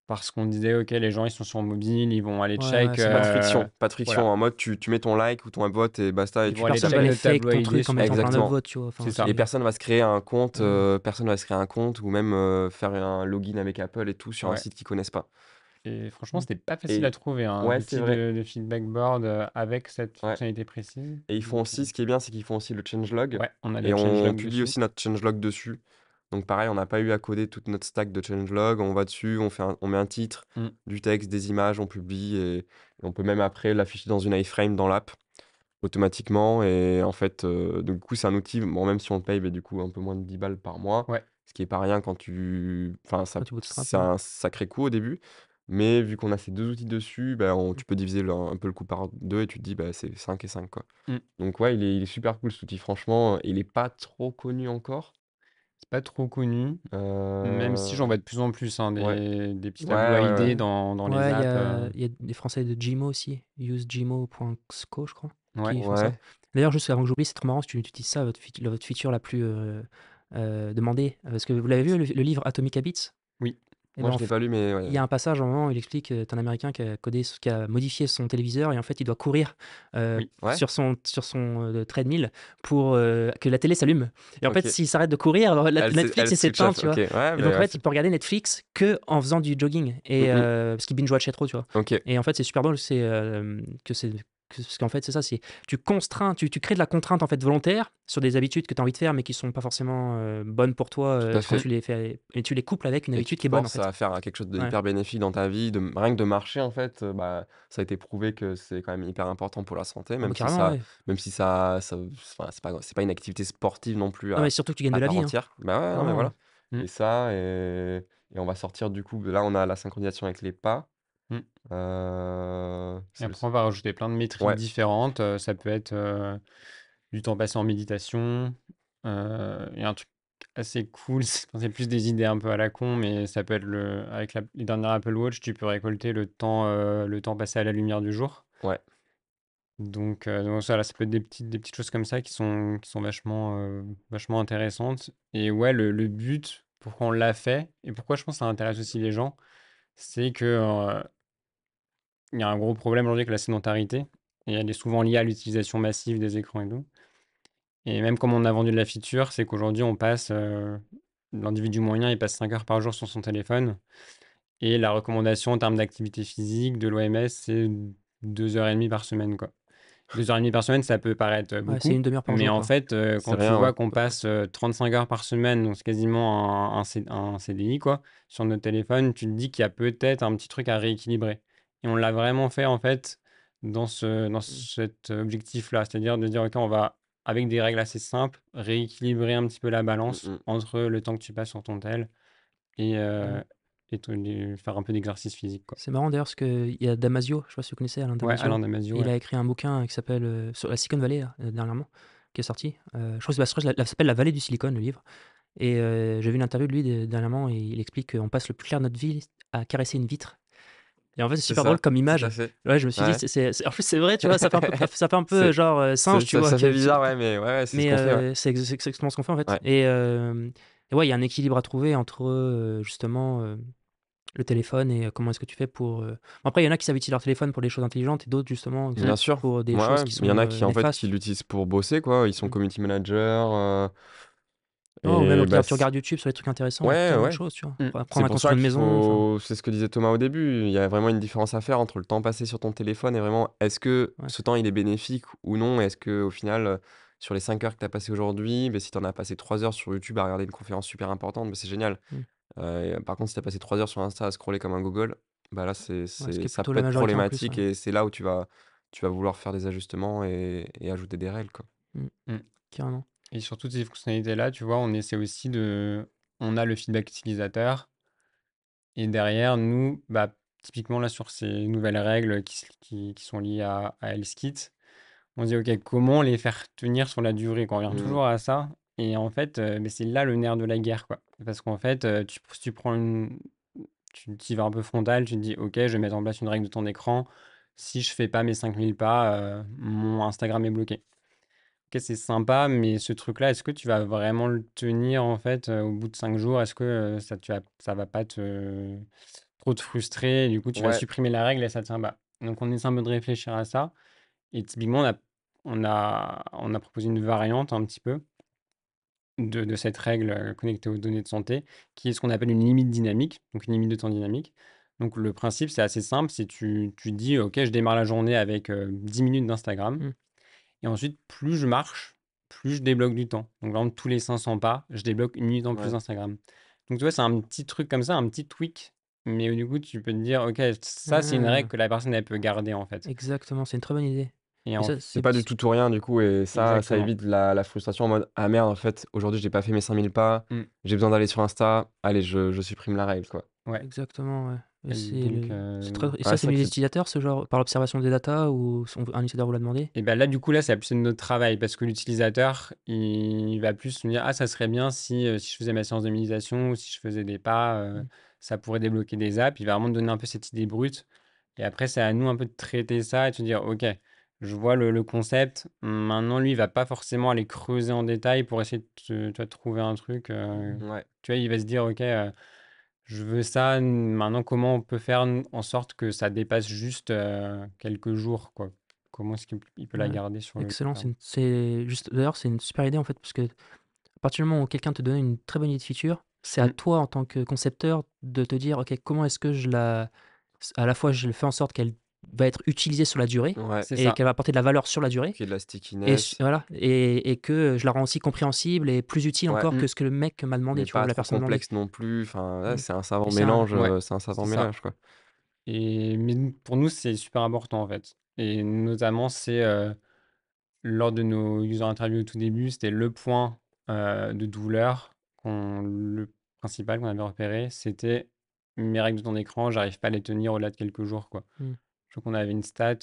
Speaker 2: Parce qu'on disait, OK, les gens, ils sont sur mobile, ils vont aller
Speaker 1: Ouais,
Speaker 2: check.
Speaker 1: ouais, c'est
Speaker 3: Pas de
Speaker 1: bien.
Speaker 3: friction, pas de friction.
Speaker 2: Voilà.
Speaker 3: En mode, tu mets ton like ou ton upvote et basta, et
Speaker 2: Ils
Speaker 3: tu
Speaker 2: vont aller
Speaker 1: Personne
Speaker 3: check.
Speaker 1: va
Speaker 2: check
Speaker 1: aller
Speaker 2: le
Speaker 1: fake ton
Speaker 2: tableau ID
Speaker 1: truc en
Speaker 2: sur
Speaker 1: mettant plein
Speaker 3: Exactement.
Speaker 1: d'upvotes, tu vois. Enfin,
Speaker 2: C'est ça.
Speaker 3: Et personne va se créer un compte,
Speaker 1: Ouais.
Speaker 3: personne va se créer un compte ou même faire un login avec Apple et tout sur un
Speaker 2: Ouais.
Speaker 3: site qu'ils connaissent pas.
Speaker 2: Et franchement, c'était pas facile
Speaker 3: Et
Speaker 2: à trouver, hein,
Speaker 3: ouais, c'est
Speaker 2: d'outils
Speaker 3: vrai.
Speaker 2: de feedback board avec cette
Speaker 3: Ouais.
Speaker 2: fonctionnalité précise.
Speaker 3: Et ils font
Speaker 2: Donc,
Speaker 3: aussi, ce qui est bien, c'est qu'ils font aussi le changelog.
Speaker 2: ouais, on a
Speaker 3: Et
Speaker 2: le
Speaker 3: on
Speaker 2: changelog
Speaker 3: publie
Speaker 2: dessus.
Speaker 3: aussi notre changelog dessus. Donc pareil, on n'a pas eu à coder toute notre stack de changelog. On va dessus, on met un titre,
Speaker 2: Mm.
Speaker 3: du texte, des images, on publie et on peut même après l'afficher dans une iframe dans l'app automatiquement. Et en fait, du coup, c'est un outil, bon, même si on le paye, mais du coup, un peu moins de 10 balles par mois.
Speaker 2: Ouais.
Speaker 3: Ce qui est pas rien quand tu. Enfin,
Speaker 1: Quand tu bootstrap,
Speaker 3: c'est
Speaker 1: ouais.
Speaker 3: un sacré coût au début. Mais vu qu'on a ces deux outils dessus, bah, tu peux diviser un peu le coût par deux et tu te dis, bah, c'est 5 et 5, quoi.
Speaker 2: Mm.
Speaker 3: Donc, ouais, il est super cool cet outil, franchement. Il est pas trop connu encore.
Speaker 2: C'est pas trop connu, même si j'en vois de plus en plus, hein,
Speaker 3: Ouais.
Speaker 2: des petits
Speaker 3: Ouais,
Speaker 2: tableaux
Speaker 3: ouais, ouais.
Speaker 2: ID dans les
Speaker 1: Ouais, il y
Speaker 2: apps.
Speaker 1: a des Français de Gmo aussi, usegmo.co, je crois,
Speaker 2: Ouais.
Speaker 1: qui font ça.
Speaker 3: Ouais.
Speaker 1: D'ailleurs, juste avant que j'oublie, c'est trop marrant si tu utilises ça, votre feature la plus demandée. Parce que vous l'avez vu, le livre Atomic Habits?
Speaker 2: Oui.
Speaker 1: Eh
Speaker 3: Moi,
Speaker 1: ben,
Speaker 3: je l'ai pas lu, mais
Speaker 1: il y
Speaker 3: ouais.
Speaker 1: a un passage, à un moment, où il explique que t'as un Américain qui a codé, qui a modifié son téléviseur et en fait, il doit courir
Speaker 2: Oui.
Speaker 3: Ouais.
Speaker 1: sur son treadmill pour que la télé s'allume. Et en fait,
Speaker 3: Ok.
Speaker 1: s'il s'arrête de courir, alors Netflix
Speaker 3: Elle
Speaker 1: s'éteint,
Speaker 3: switch off.
Speaker 1: tu vois.
Speaker 3: Ok. Ouais,
Speaker 1: Et donc, en
Speaker 3: bah,
Speaker 1: fait, il peut regarder Netflix que en faisant du jogging et
Speaker 3: Mm, mm.
Speaker 1: parce qu'il binge-watchait trop, tu vois.
Speaker 3: Ok.
Speaker 1: Et en fait, c'est super drôle, parce qu'en fait, c'est ça, c'est tu contrains, tu crées de la contrainte en fait volontaire sur des habitudes que tu as envie de faire mais qui sont pas forcément bonnes pour toi
Speaker 3: Tout à
Speaker 1: quand
Speaker 3: fait.
Speaker 1: tu les fais et tu les couples avec une
Speaker 3: Et qui
Speaker 1: habitude
Speaker 3: te
Speaker 1: qui est bonne en
Speaker 3: force
Speaker 1: fait.
Speaker 3: à faire quelque chose de
Speaker 1: Ouais.
Speaker 3: hyper bénéfique dans ta vie, rien que de marcher en fait, bah, ça a été prouvé que c'est quand même hyper important pour la santé,
Speaker 1: Ah bah
Speaker 3: même si
Speaker 1: carrément, ouais.
Speaker 3: enfin, c'est pas une activité sportive non plus
Speaker 1: Non mais surtout que tu gagnes
Speaker 3: à
Speaker 1: de la
Speaker 3: part
Speaker 1: vie, hein.
Speaker 3: entière. Bah ouais, non, mais
Speaker 1: Vraiment.
Speaker 3: voilà.
Speaker 2: Mm.
Speaker 3: Et ça, et on va sortir du coup, là on a la synchronisation avec les pas.
Speaker 2: Mm. Et
Speaker 3: C'est le...
Speaker 2: après, on va rajouter plein de métriques
Speaker 3: Ouais,
Speaker 2: différentes. Ça peut être du temps passé en méditation. Et un truc assez cool, c'est plus des idées un peu à la con, mais ça peut être avec les dernières Apple Watch, tu peux récolter le temps passé à la lumière du jour.
Speaker 3: ouais.
Speaker 2: Donc ça, là, ça peut être des petites choses comme ça qui sont vachement intéressantes. Et ouais, le but, pourquoi on l'a fait, et pourquoi je pense que ça intéresse aussi les gens, c'est que il y a un gros problème aujourd'hui avec la sédentarité, et elle est souvent liée à l'utilisation massive des écrans et tout. Et même comme on a vendu de la feature, c'est qu'aujourd'hui, l'individu moyen, il passe 5 heures par jour sur son téléphone. Et la recommandation en termes d'activité physique de l'OMS, c'est 2h30 par semaine, quoi. 2h30 par semaine, ça peut paraître
Speaker 1: Ouais, c'est
Speaker 2: beaucoup,
Speaker 1: une demi-heure par
Speaker 2: mais
Speaker 1: jour
Speaker 2: en
Speaker 1: quoi.
Speaker 2: fait,
Speaker 3: C'est
Speaker 2: quand tu
Speaker 3: rien,
Speaker 2: vois
Speaker 3: ouais.
Speaker 2: qu'on passe 35 heures par semaine, donc c'est quasiment un CDI, quoi, sur notre téléphone, tu te dis qu'il y a peut-être un petit truc à rééquilibrer. Et on l'a vraiment fait, en fait, dans cet objectif-là, c'est-à-dire de dire, OK, on va, avec des règles assez simples, rééquilibrer un petit peu la
Speaker 3: Mm,
Speaker 2: balance
Speaker 3: mm.
Speaker 2: entre le temps que tu passes sur ton tel et,
Speaker 1: Ouais.
Speaker 2: faire un peu d'exercice physique, quoi.
Speaker 1: C'est marrant d'ailleurs parce qu'il y a Damasio, je sais pas si vous connaissez Alain
Speaker 2: Ouais,
Speaker 1: Damasio.
Speaker 2: Alain Damasio,
Speaker 1: Il
Speaker 2: ouais.
Speaker 1: a écrit un bouquin qui s'appelle sur la Silicon Valley dernièrement, qui est sorti. Je crois que ça s'appelle La Vallée du Silicon, le livre. Et j'ai vu une interview de lui dernièrement et il explique qu'on passe le plus clair de notre vie à caresser une vitre. Et en fait, c'est
Speaker 3: C'est
Speaker 1: super drôle
Speaker 3: ça,
Speaker 1: comme
Speaker 3: tout
Speaker 1: image.
Speaker 3: à fait.
Speaker 1: Ouais, je me suis dit,
Speaker 3: Ouais.
Speaker 1: en plus c'est vrai, tu vois, ça fait un peu
Speaker 3: C'est,
Speaker 1: genre singe, tu vois.
Speaker 3: ça fait bizarre, ouais, mais ouais, c'est ce
Speaker 1: Mais
Speaker 3: qu'on fait, ouais.
Speaker 1: c'est exactement ce qu'on fait en fait.
Speaker 3: Ouais.
Speaker 1: Et ouais, il y a un équilibre à trouver entre justement le téléphone et comment est-ce que tu fais pour... Bon, après, il y en a qui savent utiliser leur téléphone pour des choses intelligentes et d'autres, justement,
Speaker 3: Bien sûr.
Speaker 1: pour des
Speaker 3: Ouais,
Speaker 1: choses
Speaker 3: ouais.
Speaker 1: qui
Speaker 3: Il y en
Speaker 1: sont
Speaker 3: a qui, en fait, qui
Speaker 1: néfastes.
Speaker 3: l'utilisent pour bosser, quoi. Ils sont
Speaker 1: Mm.
Speaker 3: community managers.
Speaker 1: Non, ou même
Speaker 3: Et bah,
Speaker 1: tu regardes YouTube sur les trucs intéressants, il y a
Speaker 3: ouais,
Speaker 1: tellement de
Speaker 3: ouais.
Speaker 1: choses, tu vois.
Speaker 2: Mm.
Speaker 1: Pour
Speaker 3: C'est
Speaker 1: apprendre à
Speaker 3: pour ça
Speaker 1: construire une
Speaker 3: qu'il
Speaker 1: maison, enfin,
Speaker 3: faut. C'est ce que disait Thomas au début. Il y a vraiment une différence à faire entre le temps passé sur ton téléphone et vraiment, est-ce que
Speaker 1: ouais.
Speaker 3: ce temps, il est bénéfique ou non? Est-ce que au final, sur les 5 heures que tu as passées aujourd'hui, si tu en as passé 3 heures sur YouTube à regarder une conférence super importante, c'est génial.
Speaker 1: Mm.
Speaker 3: Par contre, si tu as passé 3 heures sur Insta à scroller comme un Google, bah là,
Speaker 1: Ouais, ce qui est
Speaker 3: ça
Speaker 1: plutôt
Speaker 3: peut
Speaker 1: la
Speaker 3: être
Speaker 1: majorité en plus,
Speaker 3: problématique
Speaker 1: ouais.
Speaker 3: et c'est là où tu vas vouloir faire des ajustements et ajouter des règles, quoi.
Speaker 1: Mm.
Speaker 2: Mm.
Speaker 1: Carrément.
Speaker 2: Et sur toutes ces fonctionnalités-là, tu vois, on essaie aussi de... On a le feedback utilisateur. Et derrière, nous, bah, typiquement là, sur ces nouvelles règles qui sont liées à HealthKit, on se dit, OK, comment les faire tenir sur la durée, quoi? On revient
Speaker 3: Mmh.
Speaker 2: toujours à ça. Et en fait, mais c'est là le nerf de la guerre, quoi. Parce qu'en fait, si tu prends une... Tu y vas un peu frontal, tu te dis, OK, je vais mettre en place une règle de ton écran. Si je fais pas mes 5000 pas, mon Instagram est bloqué. OK, c'est sympa, mais ce truc-là, est-ce que tu vas vraiment le tenir, en fait, au bout de 5 jours? Est-ce que ça va pas trop te frustrer? Et du coup, tu vas
Speaker 3: Ouais.
Speaker 2: supprimer la règle et ça tient pas. Donc, on essaie un peu de réfléchir à ça. Et typiquement, on a proposé une variante un petit peu de cette règle connectée aux données de santé, qui est ce qu'on appelle une limite dynamique, donc une limite de temps dynamique. Donc, le principe, c'est assez simple. C'est tu dis, OK, je démarre la journée avec 10 minutes d'Instagram.
Speaker 1: Mm.
Speaker 2: Et ensuite, plus je marche, plus je débloque du temps. Donc, par exemple, tous les 500 pas, je débloque une minute en plus
Speaker 3: Ouais.
Speaker 2: d'Instagram. Donc, tu vois, c'est un petit truc comme ça, un petit tweak. Mais du coup, tu peux te dire, OK, ça, c'est une règle
Speaker 1: Ah,
Speaker 2: que la personne, elle peut garder, en fait.
Speaker 1: exactement, c'est une très bonne idée.
Speaker 2: Et
Speaker 1: Et
Speaker 2: en...
Speaker 1: ça,
Speaker 3: C'est pas du tout ou rien du coup et ça
Speaker 2: Exactement.
Speaker 3: évite la frustration en mode: «Ah merde en fait aujourd'hui j'ai pas fait mes 5000 pas,
Speaker 2: Mm.
Speaker 3: j'ai besoin d'aller sur Insta, allez je supprime la règle quoi».
Speaker 2: Ouais.
Speaker 1: exactement, ouais. Et
Speaker 2: Et donc,
Speaker 1: et
Speaker 3: Ouais,
Speaker 1: ça,
Speaker 3: c'est
Speaker 1: c'est
Speaker 3: vrai
Speaker 1: venu
Speaker 3: que
Speaker 1: des
Speaker 3: c'est
Speaker 1: utilisateurs, ce genre, par l'observation des datas ou un utilisateur vous l'a demandé?
Speaker 2: et ben là, du coup, là, c'est plus de notre travail parce que l'utilisateur, il va plus se dire, ah, ça serait bien si je faisais ma séance de méditation ou si je faisais des pas,
Speaker 1: Mm.
Speaker 2: ça pourrait débloquer des apps. Il va vraiment te donner un peu cette idée brute. Et après, c'est à nous un peu de traiter ça et de se dire, OK, je vois le concept. Maintenant, lui, il va pas forcément aller creuser en détail pour essayer tu vois, de trouver un truc.
Speaker 1: Mm.
Speaker 3: ouais.
Speaker 2: Tu vois, il va se dire, OK, je veux ça. Maintenant, comment on peut faire en sorte que ça dépasse juste quelques jours, quoi? Comment est-ce qu'il peut la
Speaker 1: Ouais.
Speaker 2: garder sur le long
Speaker 1: Excellent,
Speaker 2: terme?
Speaker 1: c'est juste d'ailleurs, c'est une super idée en fait, parce que à partir du moment où quelqu'un te donne une très bonne idée de feature, c'est à
Speaker 2: Mm.
Speaker 1: toi en tant que concepteur de te dire: «OK, comment est-ce que à la fois je fais en sorte qu'elle va être utilisée sur la durée
Speaker 3: Ouais,
Speaker 2: C'est
Speaker 1: et
Speaker 2: ça,
Speaker 1: qu'elle va apporter de la valeur sur la
Speaker 3: pour
Speaker 1: durée
Speaker 3: qu'il y ait de la
Speaker 1: et
Speaker 3: stickiness.
Speaker 1: voilà et que je la rends aussi compréhensible et plus utile
Speaker 3: Ouais,
Speaker 1: encore
Speaker 2: Mm.
Speaker 1: que ce que le mec m'a demandé»,
Speaker 3: mais
Speaker 1: tu vois?
Speaker 3: pas
Speaker 1: Ou la
Speaker 3: trop
Speaker 1: personne demandée.
Speaker 3: complexe non plus, enfin ouais,
Speaker 1: Mmh et
Speaker 2: Ouais,
Speaker 3: c'est un savant
Speaker 2: c'est ça.
Speaker 3: mélange quoi.
Speaker 2: Mais pour nous, c'est super important en fait. Et notamment, c'est lors de nos user interviews au tout début, c'était le point de douleur, le principal qu'on avait repéré, c'était mes règles de ton écran, j'arrive pas à les tenir au-delà de quelques jours, quoi.
Speaker 1: Mmh.
Speaker 2: Je crois qu'on avait une stat